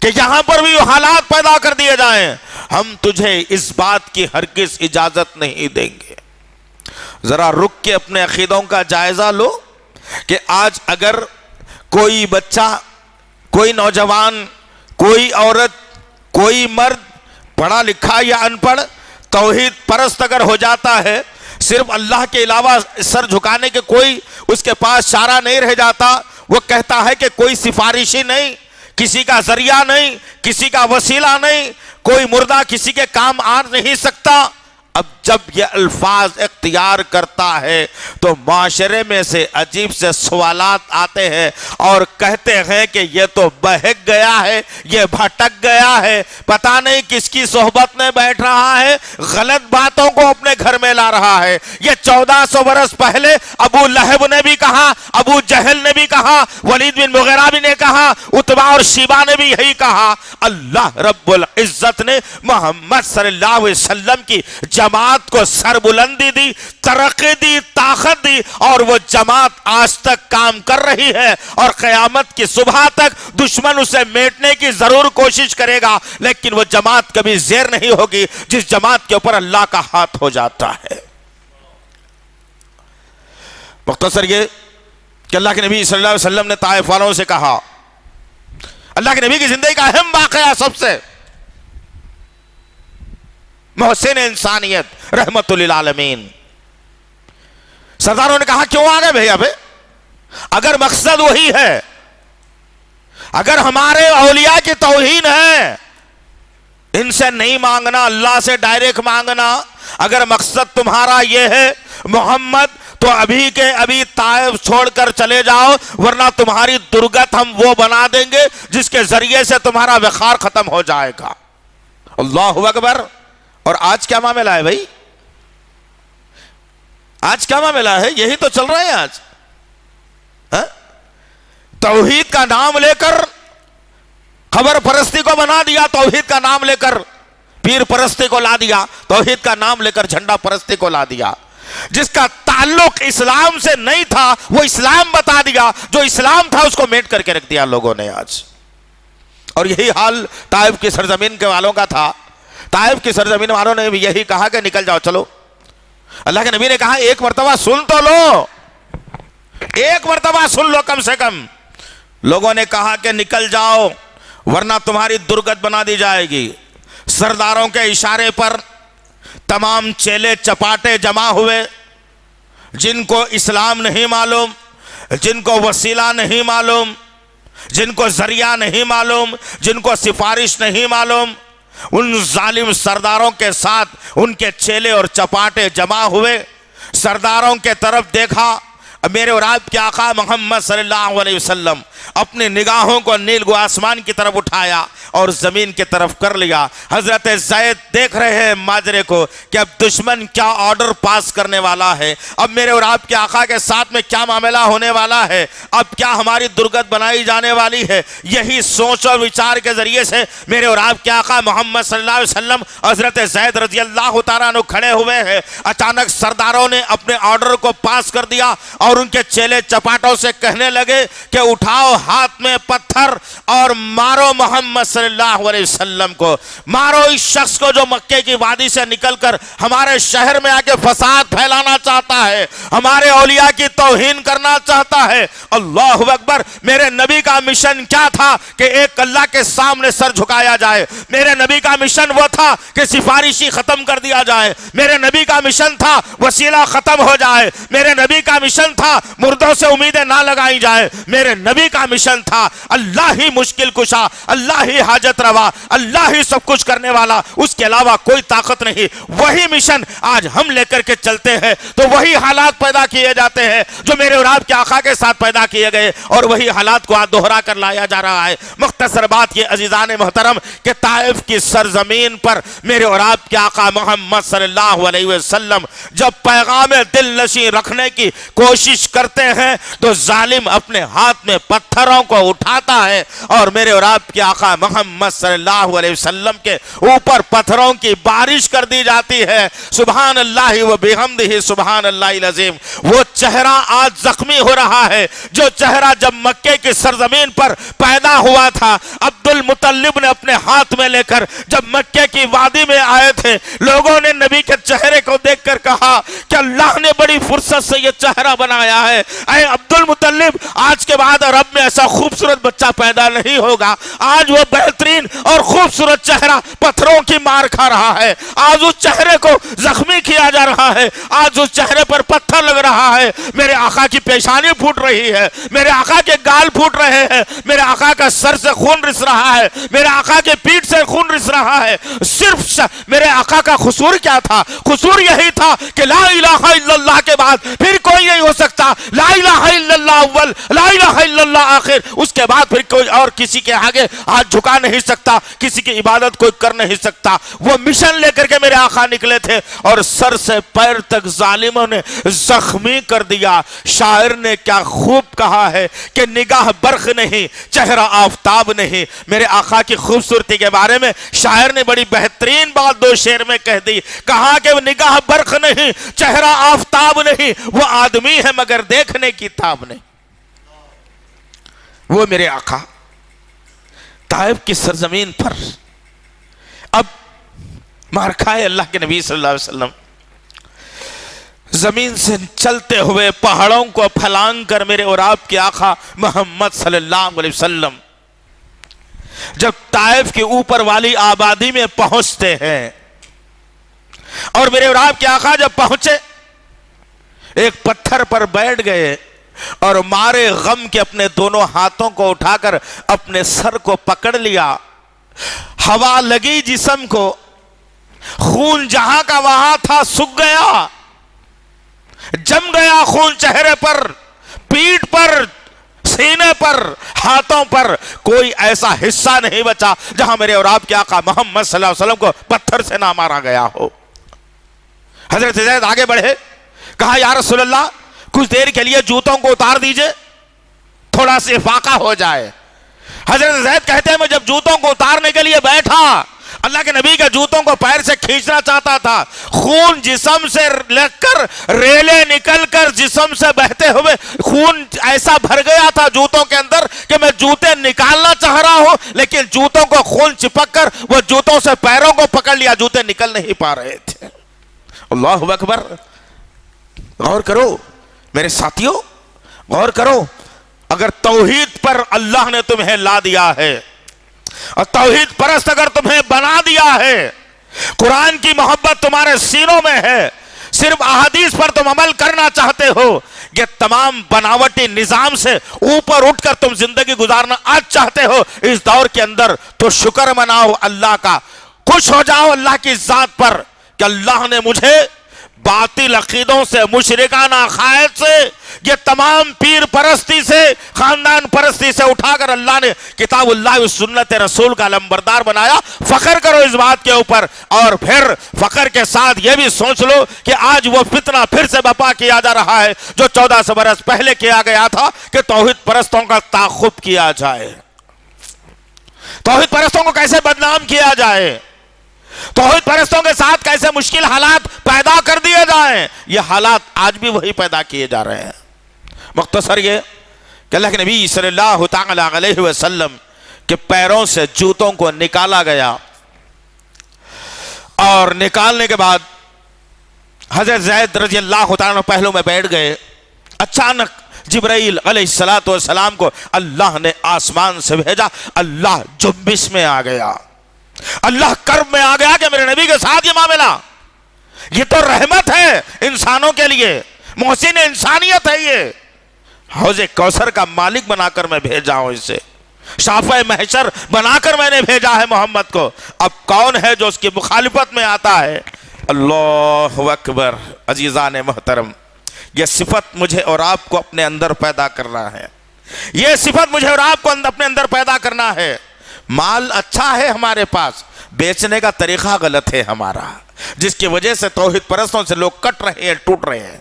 کہ یہاں پر بھی حالات پیدا کر دیے جائیں، ہم تجھے اس بات کی ہرگز اجازت نہیں دیں گے۔ ذرا رک کے اپنے عقیدوں کا جائزہ لو کہ آج اگر کوئی بچہ، کوئی نوجوان، کوئی عورت، کوئی مرد پڑھا لکھا یا ان پڑھ توحید پرست اگر ہو جاتا ہے، صرف اللہ کے علاوہ سر جھکانے کے کوئی اس کے پاس چارہ نہیں رہ جاتا، وہ کہتا ہے کہ کوئی سفارشی نہیں، کسی کا ذریعہ نہیں، کسی کا وسیلہ نہیں، کوئی مردہ کسی کے کام آ نہیں سکتا۔ اب جب یہ الفاظ اختیار کرتا ہے تو معاشرے میں سے عجیب سے سوالات آتے ہیں اور کہتے ہیں کہ یہ تو بہک گیا ہے، یہ بھٹک گیا ہے، پتہ نہیں کس کی صحبت میں بیٹھ رہا ہے، غلط باتوں کو اپنے گھر میں لا رہا ہے۔ یہ 1400 برس پہلے ابو لہب نے بھی کہا، ابو جہل نے بھی کہا، ولید بن مغیرہ بھی نے کہا، عتبہ اور شیبہ نے بھی یہی کہا۔ اللہ رب العزت نے محمد صلی اللہ علیہ وسلم کی جماعت کو سر بلندی دی، ترقی دی، طاقت دی، اور وہ جماعت آج تک کام کر رہی ہے، اور قیامت کی صبح تک دشمن اسے میٹنے کی ضرور کوشش کرے گا، لیکن وہ جماعت کبھی زیر نہیں ہوگی جس جماعت کے اوپر اللہ کا ہاتھ ہو جاتا ہے۔ مختصر یہ کہ اللہ کے نبی صلی اللہ علیہ وسلم نے طائف والوں سے کہا، اللہ کے نبی کی زندگی کا اہم واقعہ سب سے محسن انسانیت رحمت للعالمین۔ سرداروں نے کہا کیوں آ گئے بھیا بھائی؟ اگر مقصد وہی ہے، اگر ہمارے اولیاء کی توہین ہے، ان سے نہیں مانگنا، اللہ سے ڈائریکٹ مانگنا، اگر مقصد تمہارا یہ ہے محمد تو ابھی کے ابھی طائف چھوڑ کر چلے جاؤ، ورنہ تمہاری درگت ہم وہ بنا دیں گے جس کے ذریعے سے تمہارا وقار ختم ہو جائے گا۔ اللہ اکبر۔ اور آج کیا معاملہ ہے بھائی؟ آج کیا معاملہ ہے؟ یہی تو چل رہا ہے آج۔ توحید کا نام لے کر خبر پرستی کو بنا دیا، توحید کا نام لے کر پیر پرستی کو لا دیا، توحید کا نام لے کر جھنڈا پرستی کو لا دیا۔ جس کا تعلق اسلام سے نہیں تھا وہ اسلام بتا دیا، جو اسلام تھا اس کو میٹ کر کے رکھ دیا لوگوں نے آج۔ اور یہی حال طائف کی سرزمین کے والوں کا تھا۔ طائف کی سرزمین والوں نے بھی یہی کہا کہ نکل جاؤ، چلو۔ اللہ کے نبی نے کہا ایک مرتبہ سن تو لو، ایک مرتبہ سن لو کم سے کم. لوگوں نے کہا کہ نکل جاؤ ورنہ تمہاری درگت بنا دی جائے گی. سرداروں کے اشارے پر تمام چیلے چپاٹے جمع ہوئے، جن کو اسلام نہیں معلوم، جن کو وسیلہ نہیں معلوم، جن کو ذریعہ نہیں معلوم، جن کو سفارش نہیں معلوم. ان ظالم سرداروں کے ساتھ ان کے چیلے اور چپاٹے جمع ہوئے. سرداروں کے طرف دیکھا، میرے اور آپ کے آقا محمد صلی اللہ علیہ وسلم اپنی نگاہوں کو نیلگو آسمان کی طرف اٹھایا اور زمین کی طرف کر لیا. حضرت زید دیکھ رہے ہیں ماجرے کو کہ اب دشمن کیا آرڈر پاس کرنے والا ہے، اب میرے اور آپ کے آقا کے ساتھ میں کیا معاملہ ہونے والا ہے، اب کیا ہماری درگت بنائی جانے والی ہے. یہی سوچ اور وچار کے ذریعے سے میرے اور آپ کے آقا محمد صلی اللہ علیہ وسلم حضرت زید رضی اللہ تعالیٰ عنہ کھڑے ہوئے ہیں. اچانک سرداروں نے اپنے آرڈر کو پاس کر دیا اور ان کے چیلے چپاٹوں سے کہنے لگے کہ اٹھاؤ ہاتھ میں پتھر اور مارو محمد صلی اللہ علیہ وسلم کو، مارو اس شخص کو جو مکے کی وادی سے نکل کر ہمارے شہر میں آ کے فساد پھیلانا چاہتا ہے، ہمارے اولیاء کی توہین کرنا چاہتا ہے. اللہ اکبر. میرے نبی کا مشن کیا تھا کہ ایک اللہ کے سامنے سر جھکایا جائے. میرے نبی کا مشن وہ تھا کہ سفارشی ختم کر دیا جائے. میرے نبی کا مشن تھا وسیلہ ختم ہو جائے. میرے نبی کا مشن تھا مردوں سے امیدیں نہ لگائی جائے. میرے نبی کا مشن تھا اللہ ہی مشکل کشا، اللہ ہی حاجت روا، اللہ ہی سب کچھ کرنے والا، اس کے علاوہ کوئی طاقت نہیں. وہی مشن آج ہم لے کر کے چلتے ہیں تو وہی حالات پیدا کیے جاتے ہیں جو میرے اور آپ کے آقا کے ساتھ پیدا کیے گئے، اور وہی حالات کو آج دوہرا کر لایا جا رہا ہے. مختصر بات یہ عزیزان محترم کہ طائف کی سرزمین پر میرے اور آپ کے آقا محمد صلی اللہ علیہ وسلم جب پیغام دل نشیں رکھنے کی کوشش کرتے ہیں تو ظالم اپنے ہاتھ میں پتھروں کو اٹھاتا ہے اور میرے اور آپ کے آقا محمد صلی اللہ علیہ وسلم کے اوپر پتھروں کی بارش کر دی جاتی ہے. سبحان اللہ و بحمدہ سبحان اللہ العظیم. وہ چہرہ آج زخمی ہو رہا ہے جو چہرہ جب مکے کی سرزمین پر پیدا ہوا تھا. عبد المطلب نے اپنے ہاتھ میں لے کر جب مکے کی وادی میں آئے تھے، لوگوں نے نبی کے چہرے کو دیکھ کر کہا کہ اللہ نے بڑی فرصت سے یہ چہرہ بنایا ہے. اے عبد المطلب، آج کے بعد عرب میں ایسا خوبصورت بچہ پیدا نہیں ہوگا. آج وہ بہترین اور خوبصورت چہرہ پتھروں کی مار کھا رہا ہے. آج اس چہرے کو زخمی کیا جا رہا ہے. آج اس چہرے پر پتھر لگ رہا ہے. میرے آقا کی پیشانی پھوٹ رہی ہے، میرے آقا کے گال پھوٹ رہے ہیں، میرے آقا کا سر سے خون رس رہا ہے، میرے آقا کے پیٹھ سے خون رس رہا ہے. صرف میرے آقا کا قصور کیا تھا؟ قصور یہی تھا کہ لا الہ الا اللہ کے بعد پھر کوئی نہیں ہو سکتا. لا الہ الا اللہ اول، لا الہ الا اللہ آخر. اس کے بعد پھر کوئی اور کسی کے آگے ہاتھ جھکا نہیں سکتا، کسی کی عبادت کوئی کر نہیں سکتا. وہ مشن لے کر کے میرے آقا نکلے تھے اور سر سے پیر تک ظالموں نے زخمی کر دیا. شاعر نے کیا خوب کہا ہے کہ نگاہ برق نہیں، چہرہ آفتاب نہیں. میرے آقا کی خوبصورتی کے بارے میں شاعر نے بڑی بہترین بات دو شعر میں کہہ دی. کہا کہ نگاہ برق نہیں، چہرہ آفتاب نہیں، وہ آدمی ہے مگر دیکھنے کی تاب نہیں. وہ میرے آقا طائف کی سرزمین پر اب مارکھائے اللہ کے نبی صلی اللہ علیہ وسلم زمین سے چلتے ہوئے پہاڑوں کو پھلانگ کر میرے اور آپ کے آقا محمد صلی اللہ علیہ وسلم جب طائف کے اوپر والی آبادی میں پہنچتے ہیں اور میرے اور آپ کے آقا جب پہنچے ایک پتھر پر بیٹھ گئے اور مارے غم کے اپنے دونوں ہاتھوں کو اٹھا کر اپنے سر کو پکڑ لیا. ہوا لگی جسم کو، خون جہاں کا وہاں تھا سوکھ گیا، جم گیا خون چہرے پر، پیٹھ پر، سینے پر، ہاتھوں پر. کوئی ایسا حصہ نہیں بچا جہاں میرے اور آپ کے آقا محمد صلی اللہ علیہ وسلم کو پتھر سے نہ مارا گیا ہو. حضرت زید آگے بڑھے، کہا یا رسول اللہ کچھ دیر کے لیے جوتوں کو اتار دیجئے، تھوڑا سا افاقہ ہو جائے. حضرت زید کہتے ہیں میں جب جوتوں کو اتارنے کے لیے بیٹھا، اللہ کے نبی کے جوتوں کو پیر سے کھینچنا چاہتا تھا، خون جسم سے لگ کر ریلے نکل کر جسم سے بہتے ہوئے خون ایسا بھر گیا تھا جوتوں کے اندر کہ میں جوتے نکالنا چاہ رہا ہوں لیکن جوتوں کو خون چپک کر وہ جوتوں سے پیروں کو پکڑ لیا، جوتے نکل نہیں پا رہے تھے. اللہ اکبر. غور کرو میرے ساتھیوں، غور کرو، اگر توحید پر اللہ نے تمہیں لا دیا ہے اور توحید پرست اگر تمہیں بنا دیا ہے، قرآن کی محبت تمہارے سینوں میں ہے، صرف احادیث پر تم عمل کرنا چاہتے ہو، یہ تمام بناوٹی نظام سے اوپر اٹھ کر تم زندگی گزارنا آج چاہتے ہو اس دور کے اندر، تو شکر مناؤ اللہ کا، خوش ہو جاؤ اللہ کی ذات پر کہ اللہ نے مجھے باطل عقیدوں سے، مشرکانہ عقائد سے، یہ تمام پیر پرستی سے، خاندان پرستی سے اٹھا کر اللہ نے کتاب اللہ و سنت رسول کا علمبردار بنایا۔ فخر کرو اس بات کے اوپر، اور پھر فخر کے ساتھ یہ بھی سوچ لو کہ آج وہ فتنہ پھر سے برپا کیا جا رہا ہے جو 1400 برس پہلے کیا گیا تھا کہ توحید پرستوں کا تعاقب کیا جائے، توحید پرستوں کو کیسے بدنام کیا جائے، توحید پرستوں کے ساتھ کیسے مشکل حالات پیدا کر دیے جائیں، یہ حالات آج بھی وہی پیدا کیے جا رہے ہیں۔ مختصر یہ کہ اللہ کے نبی صلی اللہ تعالی علیہ وسلم کے پیروں سے جوتوں کو نکالا گیا، اور نکالنے کے بعد حضرت زید رضی اللہ تعالیٰ پہلو میں بیٹھ گئے۔ اچانک جبرائیل علیہ السلام کو اللہ نے آسمان سے بھیجا، اللہ جنبش میں آ گیا، اللہ کرب میں آ گیا کہ میرے نبی کے ساتھ یہ معاملہ، یہ تو رحمت ہے انسانوں کے لیے، محسن انسانیت ہے، یہ حوض کوثر کا مالک بنا کر میں بھیجا ہوں، اسے شافع محشر بنا کر میں نے بھیجا ہے محمد کو۔ اب کون ہے جو اس کی مخالفت میں آتا ہے؟ اللہ اکبر۔ عزیزان محترم، یہ صفت مجھے اور آپ کو اپنے اندر پیدا کرنا ہے، یہ صفت مجھے اور آپ کو اپنے اندر پیدا کرنا ہے۔ مال اچھا ہے ہمارے پاس، بیچنے کا طریقہ غلط ہے ہمارا، جس کی وجہ سے توحید پرستوں سے لوگ کٹ رہے ہیں، ٹوٹ رہے ہیں۔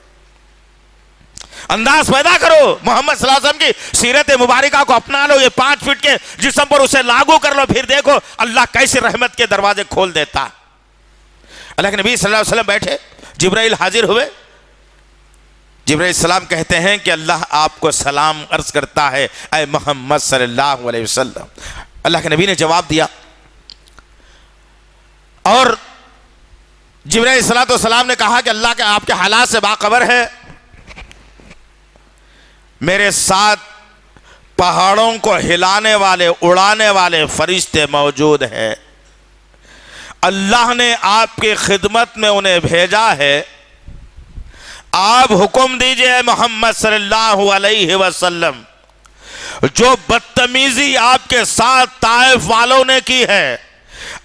انداز پیدا کرو، محمد صلی اللہ علیہ وسلم کی سیرت مبارکہ کو اپنا لو، یہ 5 فٹ کے جسم پر اسے لاگو کر لو، پھر دیکھو اللہ کیسے رحمت کے دروازے کھول دیتا۔ اللہ کے نبی صلی اللہ علیہ وسلم بیٹھے، جبرائیل حاضر ہوئے۔ جبرائیل السلام کہتے ہیں کہ اللہ آپ کو سلام عرض کرتا ہے اے محمد صلی اللہ علیہ وسلم۔ اللہ کے نبی نے جواب دیا، اور جبرائیل صلی السلام نے کہا کہ اللہ کے آپ کے حالات سے باخبر ہے، میرے ساتھ پہاڑوں کو ہلانے والے، اڑانے والے فرشتے موجود ہیں، اللہ نے آپ کی خدمت میں انہیں بھیجا ہے، آپ حکم دیجئے محمد صلی اللہ علیہ وسلم، جو بدتمیزی آپ کے ساتھ طائف والوں نے کی ہے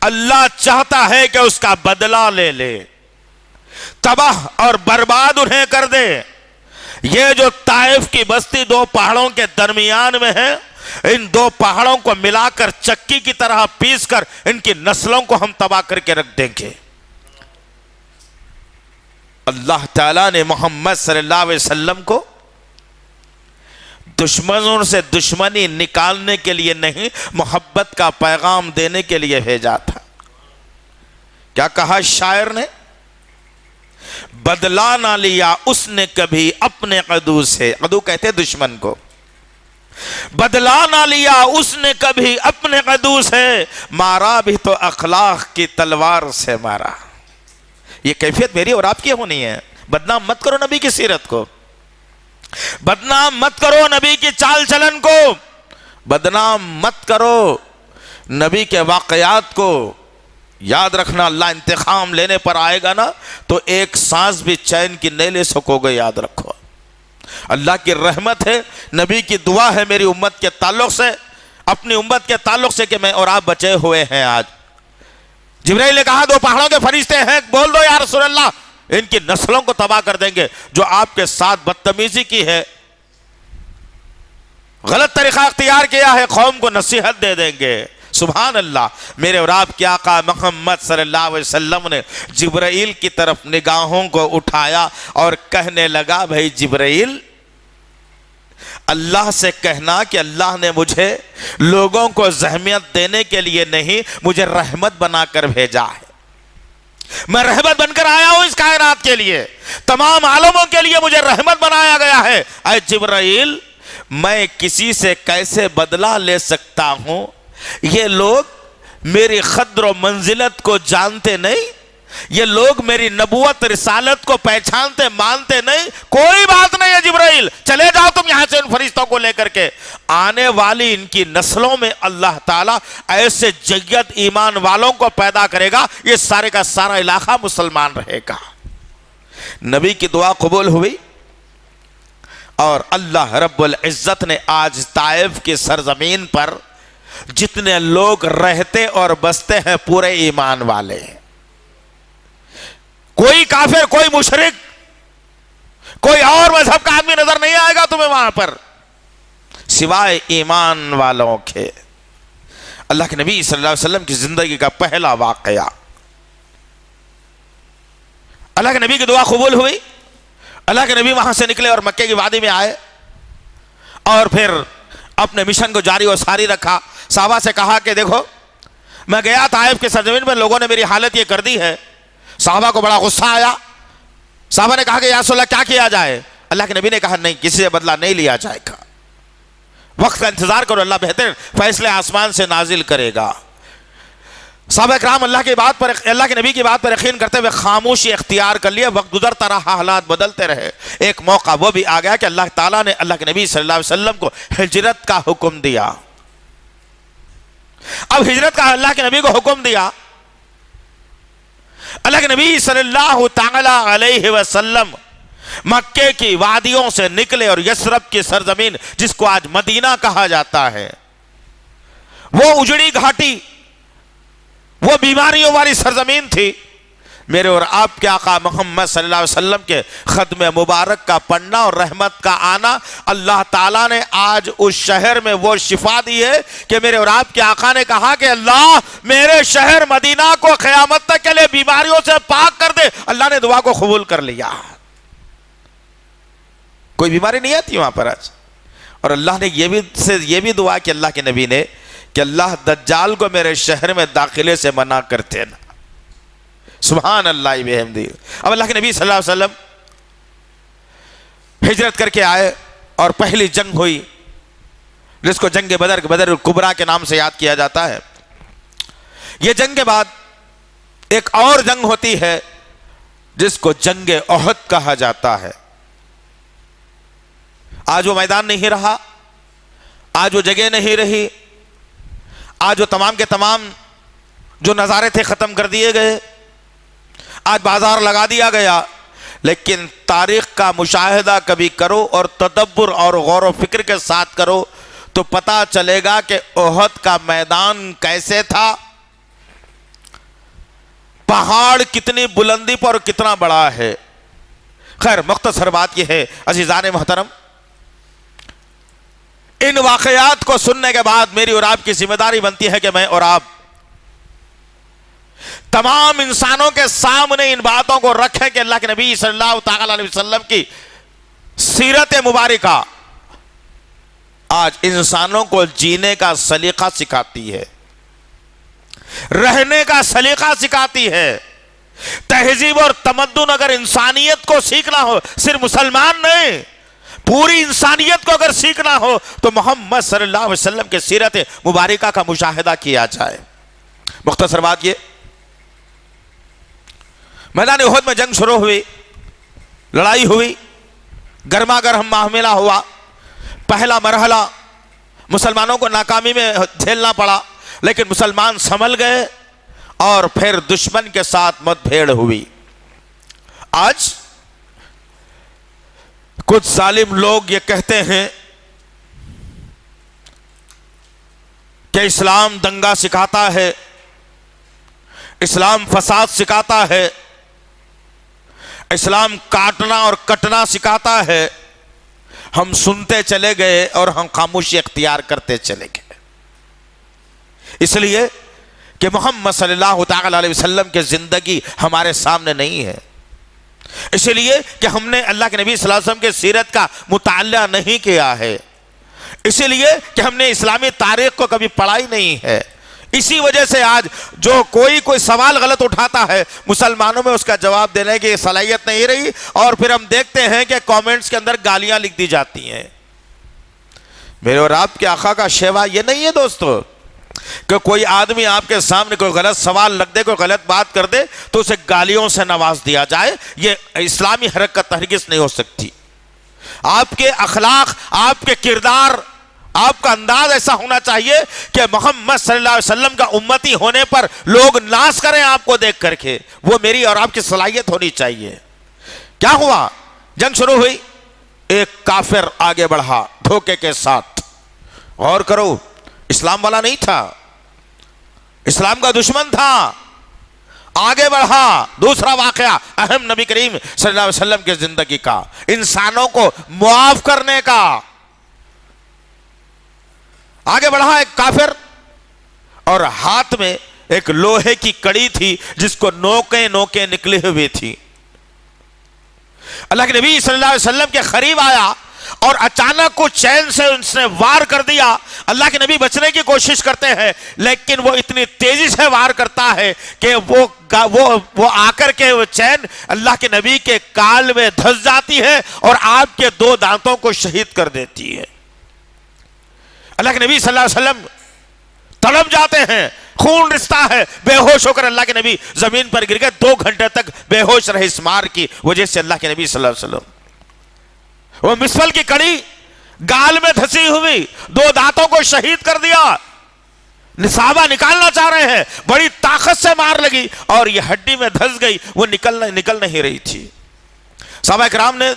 اللہ چاہتا ہے کہ اس کا بدلہ لے لے، تباہ اور برباد انہیں کر دے۔ یہ جو طائف کی بستی 2 پہاڑوں کے درمیان میں ہے، ان 2 پہاڑوں کو ملا کر چکی کی طرح پیس کر ان کی نسلوں کو ہم تباہ کر کے رکھ دیں گے۔ اللہ تعالیٰ نے محمد صلی اللہ علیہ وسلم کو دشمنوں سے دشمنی نکالنے کے لیے نہیں، محبت کا پیغام دینے کے لیے بھیجا تھا۔ کیا کہا شاعر نے؟ بدلا نہ لیا اس نے کبھی اپنے عدو سے، عدو کہتے دشمن کو، بدلا نہ لیا اس نے کبھی اپنے عدو سے، مارا بھی تو اخلاق کی تلوار سے مارا۔ یہ کیفیت میری اور آپ کی ہونی ہے۔ بدنام مت کرو نبی کی سیرت کو، بدنام مت کرو نبی کی چال چلن کو، بدنام مت کرو نبی کے واقعات کو۔ یاد رکھنا اللہ انتقام لینے پر آئے گا نا تو ایک سانس بھی چین کی نہیں لے سکو گے، یاد رکھو۔ اللہ کی رحمت ہے، نبی کی دعا ہے میری امت کے تعلق سے، اپنی امت کے تعلق سے کہ میں اور آپ بچے ہوئے ہیں۔ آج جبرائیل نے کہا 2 پہاڑوں کے فرشتے ہیں، بول دو یا رسول اللہ، ان کی نسلوں کو تباہ کر دیں گے، جو آپ کے ساتھ بدتمیزی کی ہے، غلط طریقہ اختیار کیا ہے، قوم کو نصیحت دے دیں گے۔ سبحان اللہ۔ میرے اور آپ کے آقا محمد صلی اللہ علیہ وسلم نے جبرائیل کی طرف نگاہوں کو اٹھایا اور کہنے لگا بھائی جبرائیل، اللہ سے کہنا کہ اللہ نے مجھے لوگوں کو زحمت دینے کے لیے نہیں، مجھے رحمت بنا کر بھیجا ہے۔ میں رحمت بن کر آیا ہوں اس کائنات کے لیے، تمام عالموں کے لیے مجھے رحمت بنایا گیا ہے۔ اے جبرائیل، میں کسی سے کیسے بدلہ لے سکتا ہوں؟ یہ لوگ میری قدر و منزلت کو جانتے نہیں، یہ لوگ میری نبوت رسالت کو پہچانتے مانتے نہیں، کوئی بات نہیں ہے جبرائیل، چلے جاؤ تم یہاں سے ان فرشتوں کو لے کر کے۔ آنے والی ان کی نسلوں میں اللہ تعالیٰ ایسے جید ایمان والوں کو پیدا کرے گا، یہ سارے کا سارا علاقہ مسلمان رہے گا۔ نبی کی دعا قبول ہوئی، اور اللہ رب العزت نے آج طائف کی سرزمین پر جتنے لوگ رہتے اور بستے ہیں پورے ایمان والے ہیں۔ کوئی کافر، کوئی مشرک، کوئی اور مذہب کا آدمی نظر نہیں آئے گا تمہیں وہاں پر سوائے ایمان والوں کے۔ اللہ کے نبی صلی اللہ علیہ وسلم کی زندگی کا پہلا واقعہ، اللہ کے نبی کی دعا قبول ہوئی، اللہ کے نبی وہاں سے نکلے اور مکے کی وادی میں آئے، اور پھر اپنے مشن کو جاری و ساری رکھا۔ صحابہ سے کہا کہ دیکھو میں گیا طائف کے سرزمین میں، لوگوں نے میری حالت یہ کر دی ہے۔ صحابہ کو بڑا غصہ آیا، صحابہ نے کہا کہ یا رسول اللہ کیا کیا جائے؟ اللہ کے نبی نے کہا نہیں، کسی سے بدلہ نہیں لیا جائے گا، وقت کا انتظار کرو، اللہ بہتر فیصلے آسمان سے نازل کرے گا۔ صحابہ کرام اللہ کے نبی کی بات پر یقین کرتے ہوئے خاموشی اختیار کر لیا۔ وقت گزرتا رہا، حالات بدلتے رہے، ایک موقع وہ بھی آ گیا کہ اللہ تعالیٰ نے اللہ کے نبی صلی اللہ علیہ وسلم کو ہجرت کا حکم دیا۔ اب ہجرت کا اللہ کے نبی کو حکم دیا، اللہ کے نبی صلی اللہ تعالی علیہ وسلم مکے کی وادیوں سے نکلے اور یثرب کی سرزمین جس کو آج مدینہ کہا جاتا ہے، وہ اجڑی گھاٹی، وہ بیماریوں والی سرزمین تھی۔ میرے اور آپ کے آقا محمد صلی اللہ علیہ وسلم کے ختم مبارک کا پڑھنا اور رحمت کا آنا، اللہ تعالیٰ نے آج اس شہر میں وہ شفا دی ہے کہ میرے اور آپ کے آقا نے کہا کہ اللہ میرے شہر مدینہ کو قیامت تک کے لئے بیماریوں سے پاک کر دے۔ اللہ نے دعا کو قبول کر لیا، کوئی بیماری نہیں آتی وہاں پر آج۔ اور اللہ نے یہ بھی دعا کہ اللہ کے نبی نے کہ اللہ دجال کو میرے شہر میں داخلے سے منع کرتے نا۔ سبحان اللہ بحمدہ۔ اب اللہ کے نبی صلی اللہ علیہ وسلم ہجرت کر کے آئے اور پہلی جنگ ہوئی جس کو جنگ بدر الکبریٰ کے نام سے یاد کیا جاتا ہے۔ یہ جنگ کے بعد ایک اور جنگ ہوتی ہے جس کو جنگ احد کہا جاتا ہے۔ آج وہ میدان نہیں رہا، آج وہ جگہ نہیں رہی، آج وہ تمام کے تمام جو نظارے تھے ختم کر دیے گئے، آج بازار لگا دیا گیا۔ لیکن تاریخ کا مشاہدہ کبھی کرو اور تدبر اور غور و فکر کے ساتھ کرو تو پتہ چلے گا کہ احد کا میدان کیسے تھا، پہاڑ کتنی بلندی پر کتنا بڑا ہے۔ خیر مختصر بات یہ ہے عزیزان محترم، ان واقعات کو سننے کے بعد میری اور آپ کی ذمہ داری بنتی ہے کہ میں اور آپ تمام انسانوں کے سامنے ان باتوں کو رکھیں کہ اللہ کے نبی صلی اللہ تعالی علیہ وسلم کی سیرت مبارکہ آج انسانوں کو جینے کا سلیقہ سکھاتی ہے، رہنے کا سلیقہ سکھاتی ہے۔ تہذیب اور تمدن اگر انسانیت کو سیکھنا ہو، صرف مسلمان نہیں، پوری انسانیت کو اگر سیکھنا ہو تو محمد صلی اللہ علیہ وسلم کے سیرت مبارکہ کا مشاہدہ کیا جائے۔ مختصر بات یہ، میدان احد میں جنگ شروع ہوئی، لڑائی ہوئی، گرما گرم معاملہ ہوا۔ پہلا مرحلہ مسلمانوں کو ناکامی میں جھیلنا پڑا، لیکن مسلمان سنبھل گئے اور پھر دشمن کے ساتھ مت بھیڑ ہوئی۔ آج کچھ ظالم لوگ یہ کہتے ہیں کہ اسلام دنگا سکھاتا ہے، اسلام فساد سکھاتا ہے، اسلام کاٹنا اور کٹنا سکھاتا ہے۔ ہم سنتے چلے گئے اور ہم خاموشی اختیار کرتے چلے گئے، اس لیے کہ محمد صلی اللہ تعالی علیہ وسلم کی زندگی ہمارے سامنے نہیں ہے، اس لیے کہ ہم نے اللہ کے نبی صلی اللہ علیہ وسلم کے سیرت کا مطالعہ نہیں کیا ہے، اس لیے کہ ہم نے اسلامی تاریخ کو کبھی پڑھا ہی نہیں ہے۔ اسی وجہ سے آج جو کوئی سوال غلط اٹھاتا ہے، مسلمانوں میں اس کا جواب دینے کی صلاحیت نہیں رہی، اور پھر ہم دیکھتے ہیں کہ کامنٹس کے اندر گالیاں لکھ دی جاتی ہیں۔ میرے اور آپ کے آقا کا شیوا یہ نہیں ہے دوستو کہ کوئی آدمی آپ کے سامنے کوئی غلط سوال رکھ دے، کوئی غلط بات کر دے تو اسے گالیوں سے نواز دیا جائے، یہ اسلامی حرکت ہرگز نہیں ہو سکتی۔ آپ کے اخلاق، آپ کے کردار، آپ کا انداز ایسا ہونا چاہیے کہ محمد صلی اللہ علیہ وسلم کا امتی ہونے پر لوگ ناز کریں آپ کو دیکھ کر کے، وہ میری اور آپ کی صلاحیت ہونی چاہیے۔ کیا ہوا؟ جنگ شروع ہوئی، ایک کافر آگے بڑھا دھوکے کے ساتھ، غور کرو، اسلام والا نہیں تھا، اسلام کا دشمن تھا، آگے بڑھا۔ دوسرا واقعہ اہم نبی کریم صلی اللہ علیہ وسلم کی زندگی کا، انسانوں کو معاف کرنے کا۔ آگے بڑھا ایک کافر، اور ہاتھ میں ایک لوہے کی کڑی تھی جس کو نوکیں نکلی ہوئی تھی۔ اللہ کے نبی صلی اللہ علیہ وسلم کے قریب آیا اور اچانک کو چین سے اس نے وار کر دیا۔ اللہ کے نبی بچنے کی کوشش کرتے ہیں لیکن وہ اتنی تیزی سے وار کرتا ہے کہ وہ آ کر کے وہ چین اللہ کے نبی کے کال میں دھس جاتی ہے اور آپ کے 2 دانتوں کو شہید کر دیتی ہے۔ اللہ کے نبی صلی اللہ علیہ وسلم تڑپ جاتے ہیں، خون رستا ہے، بے ہوش ہو کر اللہ کے نبی زمین پر گر گئے، 2 گھنٹے تک بے ہوش رہے اس مار کی وجہ سے۔ اللہ کے نبی صلی اللہ علیہ وسلم وہ مسفل کی کڑی گال میں دھسی ہوئی، 2 دانتوں کو شہید کر دیا۔ صحابہ نکالنا چاہ رہے ہیں، بڑی طاقت سے مار لگی اور یہ ہڈی میں دھس گئی، وہ نکل نہیں رہی تھی۔ صحابہ کرام نے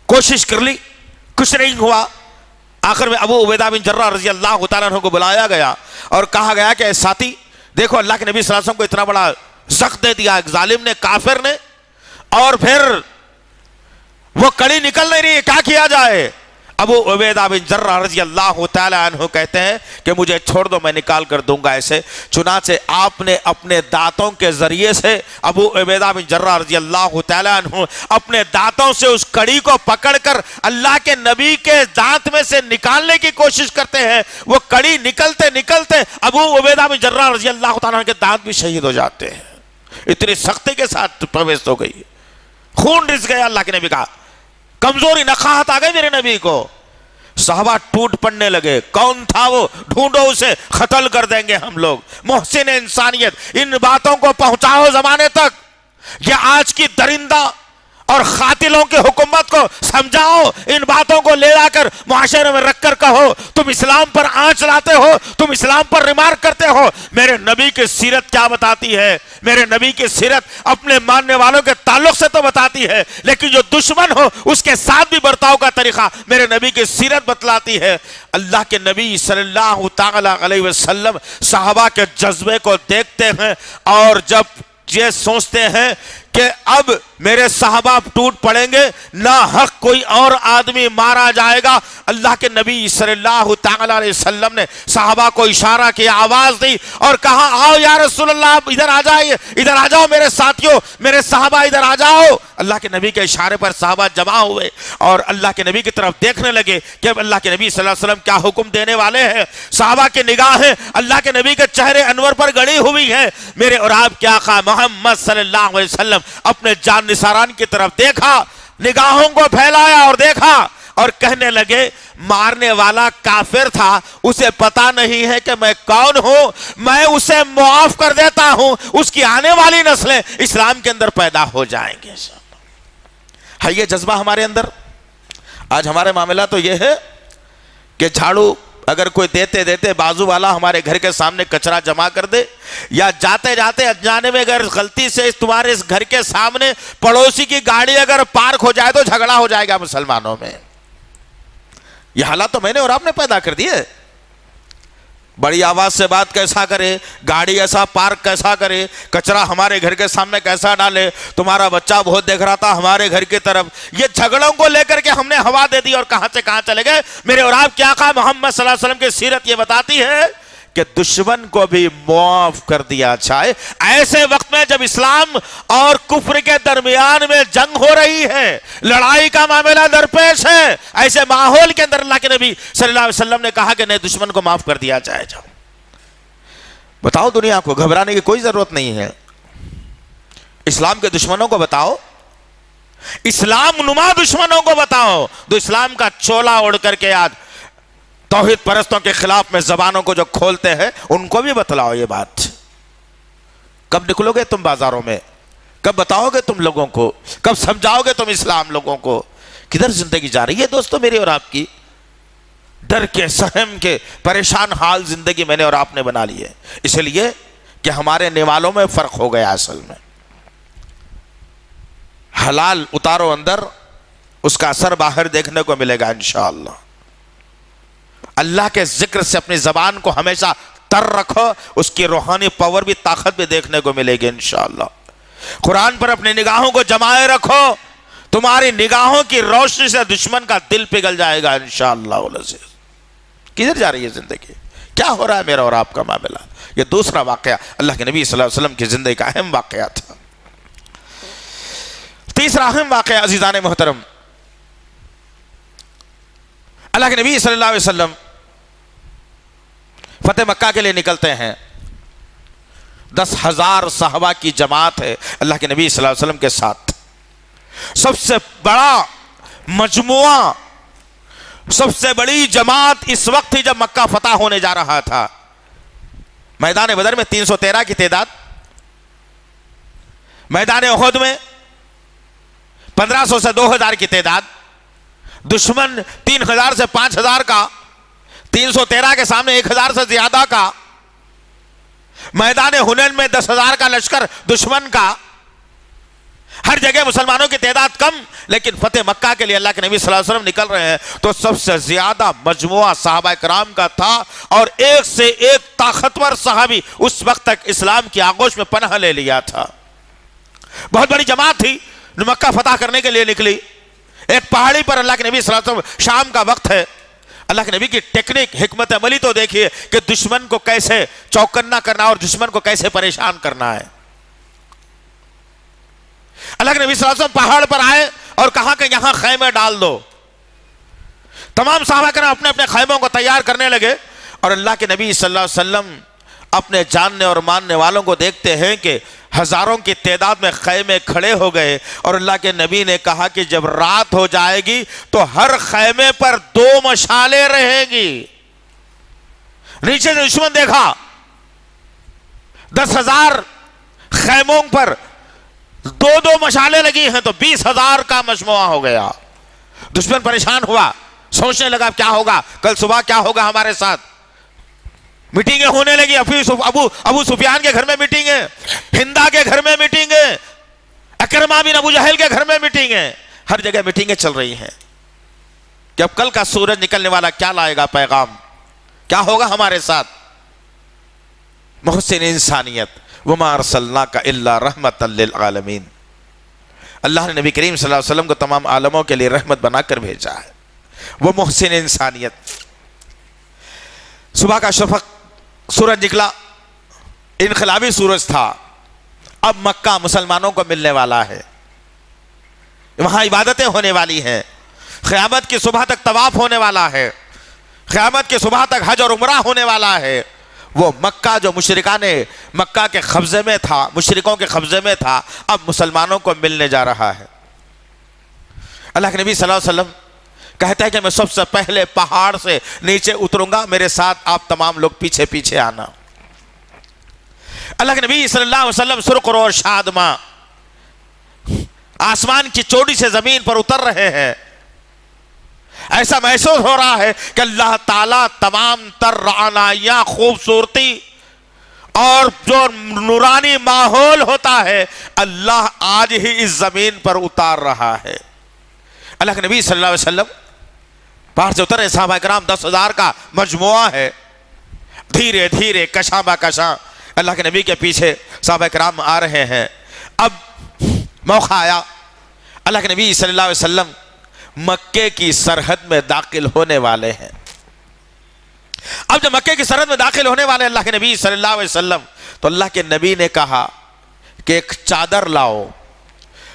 کوشش کر لی، کچھ نہیں ہوا۔ آخر میں ابو عبیدہ بن جراح رضی اللہ تعالیٰ عنہ کو بلایا گیا اور کہا گیا کہ ساتھی دیکھو، اللہ کے نبی صلی اللہ علیہ وسلم کو اتنا بڑا زخم دے دیا ایک ظالم نے، کافر نے، اور پھر وہ کڑی نکل نہیں رہی، کیا کیا جائے؟ ابو عبیدہ بن جراح رضی اللہ تعالیٰ عنہ کہتے ہیں کہ مجھے چھوڑ دو، میں نکال کر دوں گا ایسے۔ چنانچہ آپ نے اپنے دانتوں کے ذریعے سے، ابو عبیدہ بن جراح رضی اللہ تعالیٰ عنہ اپنے دانتوں سے اس کڑی کو پکڑ کر اللہ کے نبی کے دانت میں سے نکالنے کی کوشش کرتے ہیں۔ وہ کڑی نکلتے ابو عبیدہ بن جراح رضی اللہ تعالیٰ عنہ کے دانت بھی شہید ہو جاتے ہیں۔ اتنی سختی کے ساتھ پرویش ہو گئی، خون رس گیا اللہ کے نبی کا، کمزوری نقاہت آ گئی میرے نبی کو۔ صحابہ ٹوٹ پڑنے لگے، کون تھا وہ؟ ڈھونڈو اسے، قتل کر دیں گے ہم لوگ۔ محسن انسانیت، ان باتوں کو پہنچاؤ زمانے تک، یہ آج کی درندہ اور قاتلوں کی حکومت کو سمجھاؤ، ان باتوں کو لے جا کر معاشرے میں رکھ کر کہو تم اسلام پر آنچ لاتے ہو، تم اسلام پر ریمارک کرتے ہو۔ میرے نبی کی سیرت کیا بتاتی ہے؟ میرے نبی کی سیرت اپنے ماننے والوں کے تعلق سے تو بتاتی ہے، لیکن جو دشمن ہو اس کے ساتھ بھی برتاؤ کا طریقہ میرے نبی کی سیرت بتلاتی ہے۔ اللہ کے نبی صلی اللہ تعالی علیہ وسلم صحابہ کے جذبے کو دیکھتے ہیں اور جب یہ سوچتے ہیں کہ اب میرے صحابہ ٹوٹ پڑیں گے، نہ حق کوئی اور آدمی مارا جائے گا، اللہ کے نبی صلی اللہ تعالی علیہ وسلم نے صحابہ کو اشارہ کیا، آواز دی اور کہا آؤ یا رسول اللہ، ادھر آ جائیے، ادھر آ جاؤ میرے ساتھیوں، میرے صحابہ ادھر آ جاؤ۔ اللہ کے نبی کے اشارے پر صحابہ جمع ہوئے اور اللہ کے نبی کی طرف دیکھنے لگے کہ اب اللہ کے نبی صلی اللہ علیہ وسلم کیا حکم دینے والے ہیں۔ صحابہ کی نگاہیں اللہ کے نبی کے چہرے انور پر گڑی ہوئی ہیں۔ میرے اور آپ کے آقا محمد صلی اللہ علیہ وسلم اپنے جان نثاران کی طرف دیکھا، نگاہوں کو پھیلایا اور دیکھا اور کہنے لگے مارنے والا کافر تھا، اسے پتا نہیں ہے کہ میں کون ہوں، میں اسے معاف کر دیتا ہوں، اس کی آنے والی نسلیں اسلام کے اندر پیدا ہو جائیں گے۔ ہے یہ جذبہ ہمارے اندر؟ آج ہمارے معاملہ تو یہ ہے کہ جھاڑو اگر کوئی دیتے بازو والا ہمارے گھر کے سامنے کچرا جمع کر دے، یا جاتے جاتے انجانے میں اگر غلطی سے تمہارے اس گھر کے سامنے پڑوسی کی گاڑی اگر پارک ہو جائے تو جھگڑا ہو جائے گا مسلمانوں میں۔ یہ حالات تو میں نے اور آپ نے پیدا کر دیے۔ بڑی آواز سے بات کیسا کرے، گاڑی ایسا پارک کیسا کرے، کچرا ہمارے گھر کے سامنے کیسا ڈالے، تمہارا بچہ بہت دیکھ رہا تھا ہمارے گھر کی طرف۔ یہ جھگڑوں کو لے کر کے ہم نے ہوا دے دی اور کہاں سے کہاں چلے گئے۔ میرے اور آپ کے آقا محمد صلی اللہ علیہ وسلم کی سیرت یہ بتاتی ہے کہ دشمن کو بھی معاف کر دیا جائے۔ ایسے وقت میں جب اسلام اور کفر کے درمیان میں جنگ ہو رہی ہے، لڑائی کا معاملہ درپیش ہے، ایسے ماحول کے اندر اللہ کے نبی صلی اللہ علیہ وسلم نے کہا کہ نہیں، دشمن کو معاف کر دیا جائے۔ جاؤ بتاؤ دنیا کو، گھبرانے کی کوئی ضرورت نہیں ہے۔ اسلام کے دشمنوں کو بتاؤ، اسلام نما دشمنوں کو بتاؤ، جو اسلام کا چولا اوڑھ کر کے آج توحید پرستوں کے خلاف میں زبانوں کو جو کھولتے ہیں ان کو بھی بتلاؤ یہ بات. کب نکلو گے تم بازاروں میں؟ کب بتاؤ گے تم لوگوں کو؟ کب سمجھاؤ گے تم اسلام لوگوں کو؟ کدھر زندگی جا رہی ہے دوستو میری اور آپ کی؟ ڈر کے، سہم کے، پریشان حال زندگی میں نے اور آپ نے بنا لی ہے، اس لیے کہ ہمارے نوالوں میں فرق ہو گیا. اصل میں حلال اتارو اندر، اس کا اثر باہر دیکھنے کو ملے گا انشاءاللہ. اللہ کے ذکر سے اپنی زبان کو ہمیشہ تر رکھو، اس کی روحانی پاور بھی، طاقت بھی دیکھنے کو ملے گی انشاءاللہ. قرآن پر اپنی نگاہوں کو جمائے رکھو، تمہاری نگاہوں کی روشنی سے دشمن کا دل پگھل جائے گا انشاءاللہ العزیز. کدھر جا رہی ہے زندگی؟ کیا ہو رہا ہے میرا اور آپ کا معاملہ؟ یہ دوسرا واقعہ اللہ کے نبی صلی اللہ علیہ وسلم کی زندگی کا اہم واقعہ تھا. تیسرا اہم واقعہ عزیزان محترم، اللہ کے نبی صلی اللہ علیہ وسلم فتح مکہ کے لیے نکلتے ہیں. 10,000 صحابہ کی جماعت ہے اللہ کے نبی صلی اللہ علیہ وسلم کے ساتھ. سب سے بڑا مجموعہ، سب سے بڑی جماعت اس وقت تھی جب مکہ فتح ہونے جا رہا تھا. میدان بدر میں 313 کی تعداد، میدان احد میں 1500 سے 2000 کی تعداد، دشمن 3000 سے 5000 کا، 313 کے سامنے 1000 سے زیادہ کا، میدان حنین میں 10,000 کا لشکر دشمن کا. ہر جگہ مسلمانوں کی تعداد کم، لیکن فتح مکہ کے لیے اللہ کے نبی صلی اللہ علیہ وسلم نکل رہے ہیں تو سب سے زیادہ مجموعہ صحابہ کرام کا تھا، اور ایک سے ایک طاقتور صحابی اس وقت تک اسلام کی آغوش میں پناہ لے لیا تھا. بہت بڑی جماعت تھی جو مکہ فتح کرنے کے لیے نکلی. ایک پہاڑی پر اللہ کے نبی صلی اللہ علیہ وسلم، شام کا وقت ہے، اللہ کے نبی کی ٹیکنیک، حکمت عملی تو دیکھیے کہ دشمن کو کیسے چوکنا کرنا اور دشمن کو کیسے پریشان کرنا ہے. اللہ کے نبی صلی اللہ علیہ وسلم پہاڑ پر آئے اور کہا کہ یہاں خیمے ڈال دو. تمام صحابہ کرام اپنے اپنے خیموں کو تیار کرنے لگے، اور اللہ کے نبی صلی اللہ علیہ وسلم اپنے جاننے اور ماننے والوں کو دیکھتے ہیں کہ ہزاروں کی تعداد میں خیمے کھڑے ہو گئے. اور اللہ کے نبی نے کہا کہ جب رات ہو جائے گی تو ہر خیمے پر 2 مشالیں رہیں گی. نیچے سے دشمن دیکھا 10,000 خیموں پر 2 مشالیں لگی ہیں تو 20,000 کا مجموعہ ہو گیا. دشمن پریشان ہوا، سوچنے لگا کیا ہوگا، کل صبح کیا ہوگا ہمارے ساتھ. میٹنگیں ہونے لگی، ابو سفیان کے گھر میں میٹنگیں، ہندا کے گھر میں میٹنگیں، اکرمہ بن ابو جہل کے گھر میں میٹنگیں، ہر جگہ میٹنگیں چل رہی ہیں کہ اب کل کا سورج نکلنے والا کیا لائے گا پیغام، کیا ہوگا ہمارے ساتھ. محسن انسانیت، وما ارسلناک الا رحمۃ للعالمین. اللہ نے نبی کریم صلی اللہ علیہ وسلم کو تمام عالموں کے لیے رحمت بنا کر بھیجا ہے. وہ محسن انسانیت. صبح کا شفق، سورج نکلا، انقلابی سورج تھا. اب مکہ مسلمانوں کو ملنے والا ہے، وہاں عبادتیں ہونے والی ہیں، قیامت کی صبح تک طواف ہونے والا ہے، قیامت کی صبح تک حج اور عمرہ ہونے والا ہے. وہ مکہ جو مشرکان مکہ کے قبضے میں تھا، مشرکوں کے قبضے میں تھا، اب مسلمانوں کو ملنے جا رہا ہے. اللہ کے نبی صلی اللہ علیہ وسلم کہتا ہے کہ میں سب سے پہلے پہاڑ سے نیچے اتروں گا، میرے ساتھ آپ تمام لوگ پیچھے پیچھے آنا. اللہ کے نبی صلی اللہ علیہ وسلم سرخرو اور شادماں آسمان کی چوٹی سے زمین پر اتر رہے ہیں. ایسا محسوس ہو رہا ہے کہ اللہ تعالیٰ تمام تر رعنائیاں، خوبصورتی اور جو نورانی ماحول ہوتا ہے، اللہ آج ہی اس زمین پر اتار رہا ہے. اللہ کے نبی صلی اللہ علیہ وسلم پہاڑ سے اترے، صحابہ کرام 10,000 کا مجموعہ ہے. دھیرے دھیرے کشاں با کشاں اللہ کے نبی کے پیچھے صحابہ کرام آ رہے ہیں. اب موقع آیا، اللہ کے نبی صلی اللہ علیہ وسلم مکے کی سرحد میں داخل ہونے والے ہیں. اب جب مکے کی سرحد میں داخل ہونے والے اللہ کے نبی صلی اللہ علیہ وسلم، تو اللہ کے نبی نے کہا کہ ایک چادر لاؤ.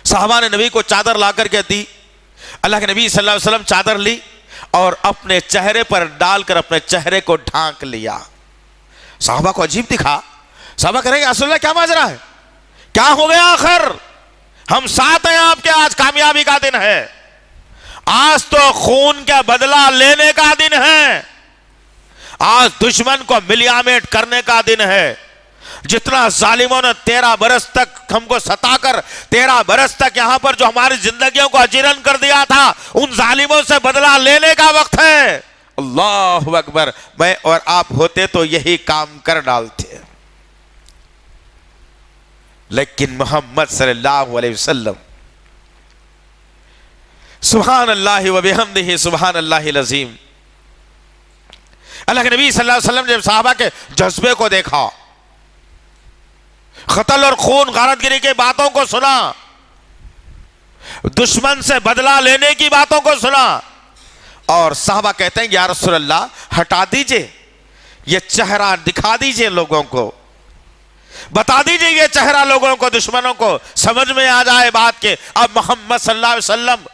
صحابہ نے نبی کو چادر لا کر کے دی. اللہ کے نبی صلی اللہ علیہ وسلم چادر لی اور اپنے چہرے پر ڈال کر اپنے چہرے کو ڈھانک لیا. صحابہ کو عجیب دکھا. صحابہ کہہ رہے ہیں رسول اللہ کیا ماجرا ہے، کیا ہو گیا، آخر ہم ساتھ ہیں آپ کے، آج کامیابی کا دن ہے، آج تو خون کا بدلہ لینے کا دن ہے. آج دشمن کو ملیامیٹ کرنے کا دن ہے. جتنا ظالموں نے 13 برس تک ہم کو ستا کر 13 برس تک یہاں پر جو ہماری زندگیوں کو اجیرن کر دیا تھا, ان ظالموں سے بدلہ لینے کا وقت ہے. اللہ اکبر. میں اور آپ ہوتے تو یہی کام کر ڈالتے, لیکن محمد صلی اللہ علیہ وسلم, سبحان اللہ و بحمدہ سبحان اللہ العظیم, اللہ کے نبی صلی اللہ علیہ وسلم نے جب صحابہ کے جذبے کو دیکھا, قتل اور خون غارت گری کی باتوں کو سنا, دشمن سے بدلہ لینے کی باتوں کو سنا, اور صحابہ کہتے ہیں یا رسول اللہ ہٹا دیجئے یہ چہرہ, دکھا دیجئے لوگوں کو, بتا دیجئے یہ چہرہ لوگوں کو, دشمنوں کو سمجھ میں آ جائے بات کہ اب محمد صلی اللہ علیہ وسلم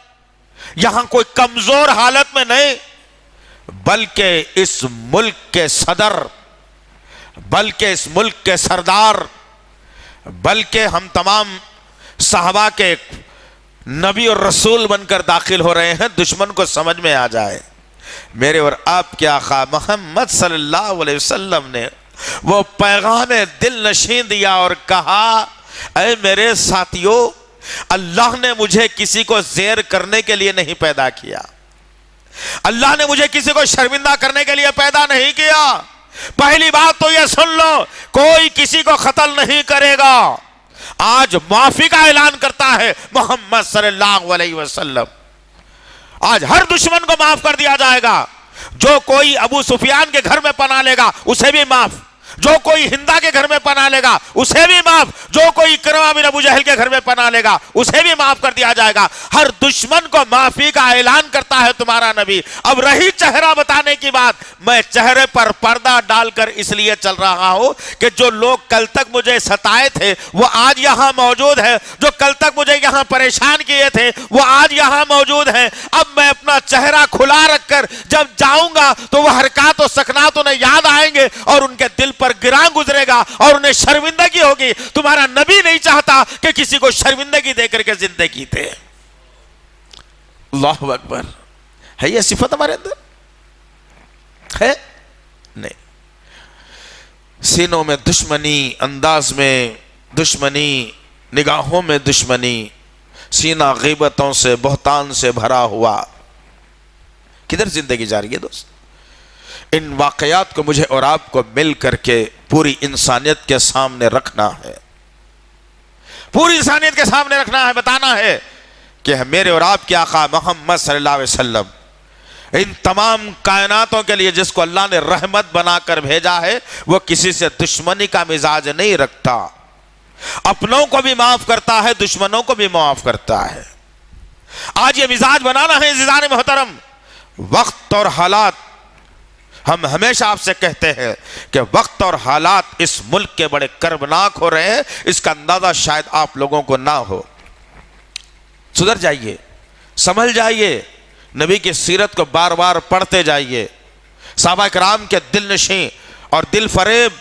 یہاں کوئی کمزور حالت میں نہیں, بلکہ اس ملک کے صدر, بلکہ اس ملک کے سردار, بلکہ ہم تمام صحابہ کے نبی اور رسول بن کر داخل ہو رہے ہیں. دشمن کو سمجھ میں آ جائے میرے اور آپ کے آقا محمد صلی اللہ علیہ وسلم نے وہ پیغام دل نشین دیا اور کہا اے میرے ساتھیو, اللہ نے مجھے کسی کو زیر کرنے کے لیے نہیں پیدا کیا, اللہ نے مجھے کسی کو شرمندہ کرنے کے لیے پیدا نہیں کیا. پہلی بات تو یہ سن لو, کوئی کسی کو قتل نہیں کرے گا. آج معافی کا اعلان کرتا ہے محمد صلی اللہ علیہ وسلم, آج ہر دشمن کو معاف کر دیا جائے گا. جو کوئی ابو سفیان کے گھر میں پناہ لے گا اسے بھی معاف, جو کوئی ہندا کے گھر میں پناہ لے گا اسے بھی معاف, جو کوئی اکرمہ بن ابو جہل کے گھر میں پناہ لے گا اسے بھی معاف کر دیا جائے گا. ہر دشمن کو معافی کا اعلان کرتا ہے تمہارا نبی. اب رہی چہرہ بتانے کی بات, میں چہرے پر پردہ ڈال کر اس لیے چل رہا ہوں کہ جو لوگ کل تک مجھے ستائے تھے وہ آج یہاں موجود ہیں, جو کل تک مجھے یہاں پریشان کیے تھے وہ آج یہاں موجود ہیں. اب میں اپنا چہرہ کھلا رکھ کر جب جاؤں گا تو وہ حرکات و سکنات انہیں یاد آئیں گے اور ان کے دل پر گراں گزرے گا اور انہیں شرمندگی ہوگی. تمہارا نبی نہیں چاہتا کہ کسی کو شرمندگی دے کر کے زندگی دے. اللہ اکبر. ہے یہ صفت ہمارے اندر ہے نہیں. سینوں میں دشمنی, انداز میں دشمنی, نگاہوں میں دشمنی, سینہ غیبتوں سے بہتان سے بھرا ہوا. کدھر زندگی جا رہی ہے دوست؟ ان واقعات کو مجھے اور آپ کو مل کر کے پوری انسانیت کے سامنے رکھنا ہے, پوری انسانیت کے سامنے رکھنا ہے, بتانا ہے کہ میرے اور آپ کے آقا محمد صلی اللہ علیہ وسلم ان تمام کائناتوں کے لیے جس کو اللہ نے رحمت بنا کر بھیجا ہے وہ کسی سے دشمنی کا مزاج نہیں رکھتا, اپنوں کو بھی معاف کرتا ہے, دشمنوں کو بھی معاف کرتا ہے. آج یہ مزاج بنانا ہے عزیزان محترم. وقت اور حالات, ہم ہمیشہ آپ سے کہتے ہیں کہ وقت اور حالات اس ملک کے بڑے کربناک ہو رہے ہیں, اس کا اندازہ شاید آپ لوگوں کو نہ ہو. سدھر جائیے, سنبھل جائیے, نبی کی سیرت کو بار بار پڑھتے جائیے, صحابہ کرام کے دل نشیں اور دل فریب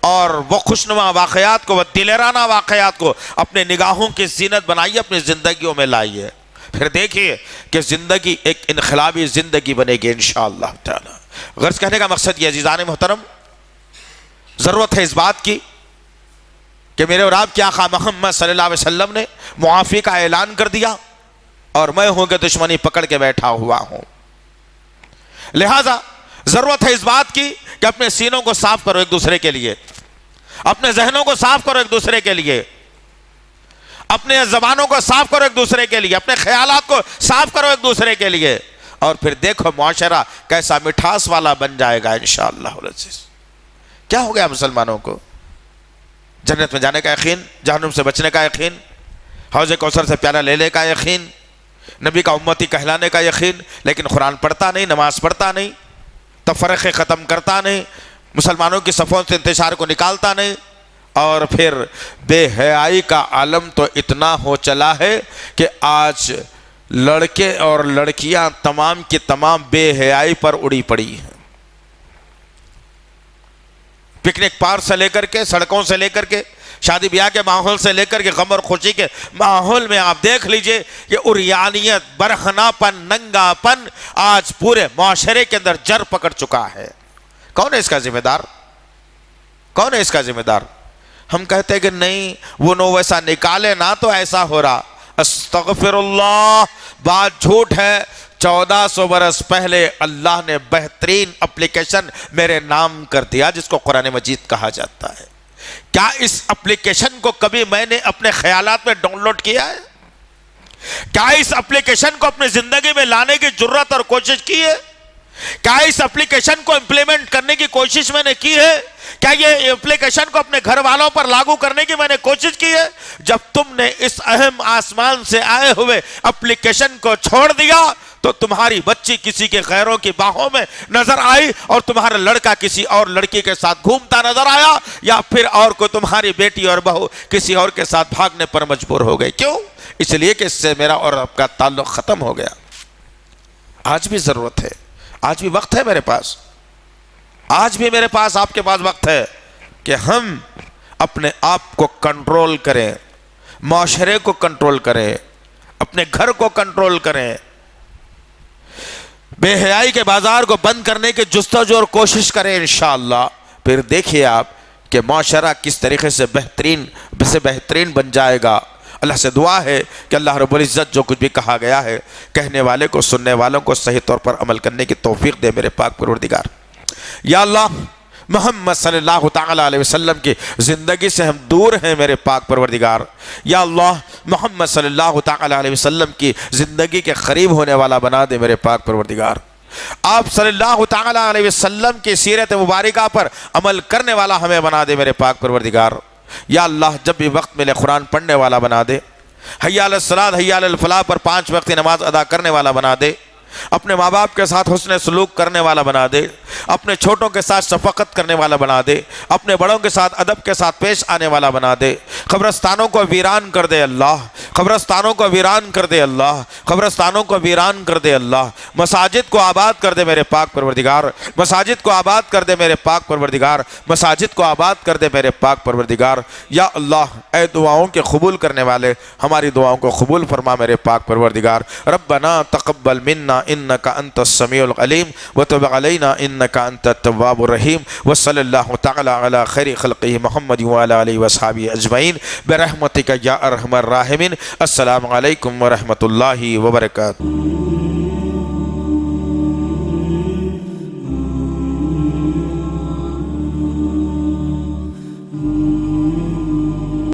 اور وہ خوشنما واقعات کو, وہ دلیرانہ واقعات کو اپنے نگاہوں کی زینت بنائیے, اپنی زندگیوں میں لائیے. پھر دیکھیے کہ زندگی ایک انقلابی زندگی بنے گی انشاءاللہ تعالی. غرض کہنے کا مقصد یہ عزیزان محترم, ضرورت ہے اس بات کی کہ میرے اور آپ کے آقا محمد صلی اللہ علیہ وسلم نے معافی کا اعلان کر دیا اور میں ہوں کہ دشمنی پکڑ کے بیٹھا ہوا ہوں. لہذا ضرورت ہے اس بات کی کہ اپنے سینوں کو صاف کرو ایک دوسرے کے لیے, اپنے ذہنوں کو صاف کرو ایک دوسرے کے لیے, اپنے زبانوں کو صاف کرو ایک دوسرے کے لیے, اپنے خیالات کو صاف کرو ایک دوسرے کے لیے, اور پھر دیکھو معاشرہ کیسا مٹھاس والا بن جائے گا انشاءاللہ العزیز. کیا ہو گیا مسلمانوں کو؟ جنت میں جانے کا یقین, جہنم سے بچنے کا یقین, حوض کوثر سے پیالہ لینے کا یقین, نبی کا امتی کہلانے کا یقین, لیکن قرآن پڑھتا نہیں, نماز پڑھتا نہیں, تفرقے ختم کرتا نہیں, مسلمانوں کی صفوں سے انتشار کو نکالتا نہیں, اور پھر بے حیائی کا عالم تو اتنا ہو چلا ہے کہ آج لڑکے اور لڑکیاں تمام کی تمام بے حیائی پر اڑی پڑی ہیں. پکنک پارک سے لے کر کے, سڑکوں سے لے کر کے, شادی بیاہ کے ماحول سے لے کر کے غم اور خوشی کے ماحول میں آپ دیکھ لیجئے کہ عریانیت, برہنہ پن, ننگا پن آج پورے معاشرے کے اندر جر پکڑ چکا ہے. کون ہے اس کا ذمہ دار؟ کون ہے اس کا ذمہ دار؟ ہم کہتے ہیں کہ نہیں وہ نو ویسا نکالے نہ تو ایسا ہو رہا. استغفر اللہ، بات جھوٹ ہے. 1400 برس پہلے اللہ نے بہترین اپلیکیشن میرے نام کر دیا جس کو قرآن مجید کہا جاتا ہے. کیا اس اپلیکیشن کو کبھی میں نے اپنے خیالات میں ڈاؤن لوڈ کیا ہے؟ کیا اس اپلیکیشن کو اپنی زندگی میں لانے کی جرات اور کوشش کی ہے؟ کیا اس اپلیکیشن کو امپلیمنٹ کرنے کی کوشش میں نے کی ہے؟ کیا یہ اپلیکیشن کو اپنے گھر والوں پر لاگو کرنے کی میں نے کوشش کی ہے؟ جب تم نے اس اہم آسمان سے آئے ہوئے اپلیکیشن کو چھوڑ دیا تو تمہاری بچی کسی کے غیروں کی باہوں میں نظر آئی اور تمہارا لڑکا کسی اور لڑکی کے ساتھ گھومتا نظر آیا، یا پھر اور کوئی تمہاری بیٹی اور بہو کسی اور کے ساتھ بھاگنے پر مجبور ہو گئی. کیوں؟ اس لیے کہ اس سے میرا اور آپ کا تعلق ختم ہو گیا. آج بھی ضرورت ہے، آج بھی وقت ہے میرے پاس، آج بھی میرے پاس آپ کے پاس وقت ہے کہ ہم اپنے آپ کو کنٹرول کریں، معاشرے کو کنٹرول کریں، اپنے گھر کو کنٹرول کریں، بے حیائی کے بازار کو بند کرنے کے جستجو اور کوشش کریں انشاءاللہ. پھر دیکھیے آپ کہ معاشرہ کس طریقے سے بہترین بن جائے گا. اللہ سے دعا ہے کہ اللہ رب العزت جو کچھ بھی کہا گیا ہے کہنے والے کو سننے والوں کو صحیح طور پر عمل کرنے کی توفیق دے میرے پاک پروردگار. یا اللہ محمد صلی اللہ تعالیٰ علیہ وسلم کی زندگی سے ہم دور ہیں میرے پاک پروردگار. یا اللہ محمد صلی اللہ تعالیٰ علیہ وسلم کی زندگی کے قریب ہونے والا بنا دے میرے پاک پروردگار. آپ صلی اللہ تعالیٰ علیہ وسلم کی سیرت مبارکہ پر عمل کرنے والا ہمیں بنا دے میرے پاک پروردگار. یا اللہ جب بھی وقت ملے قرآن پڑھنے والا بنا دے، حی علی الصلاۃ حی علی الفلاح پر 5 وقت نماز ادا کرنے والا بنا دے، اپنے ماں باپ کے ساتھ حسن سلوک کرنے والا بنا دے، اپنے چھوٹوں کے ساتھ شفقت کرنے والا بنا دے، اپنے بڑوں کے ساتھ ادب کے ساتھ پیش آنے والا بنا دے. قبرستانوں کو ویران کر دے اللہ، قبرستانوں کو ویران کر دے اللہ، قبرستانوں کو ویران کر دے اللہ. مساجد کو آباد کر دے میرے پاک پروردگار، مساجد کو آباد کر دے میرے پاک پروردگار، مساجد کو آباد کر دے میرے پاک پروردگار. یا اللہ اے دعاؤں کے قبول کرنے والے ہماری دعاؤں کو قبول فرما میرے پاک پروردگار. ربنا تقبل منا انك انت السميع العليم وتب علينا انك انت التواب الرحيم. وصلى الله تعالى على خير خلقه محمد وعلى اله وصحبه اجمعين برحمتك يا ارحم الراحمين. السلام علیکم ورحمۃ اللہ وبرکاتہ.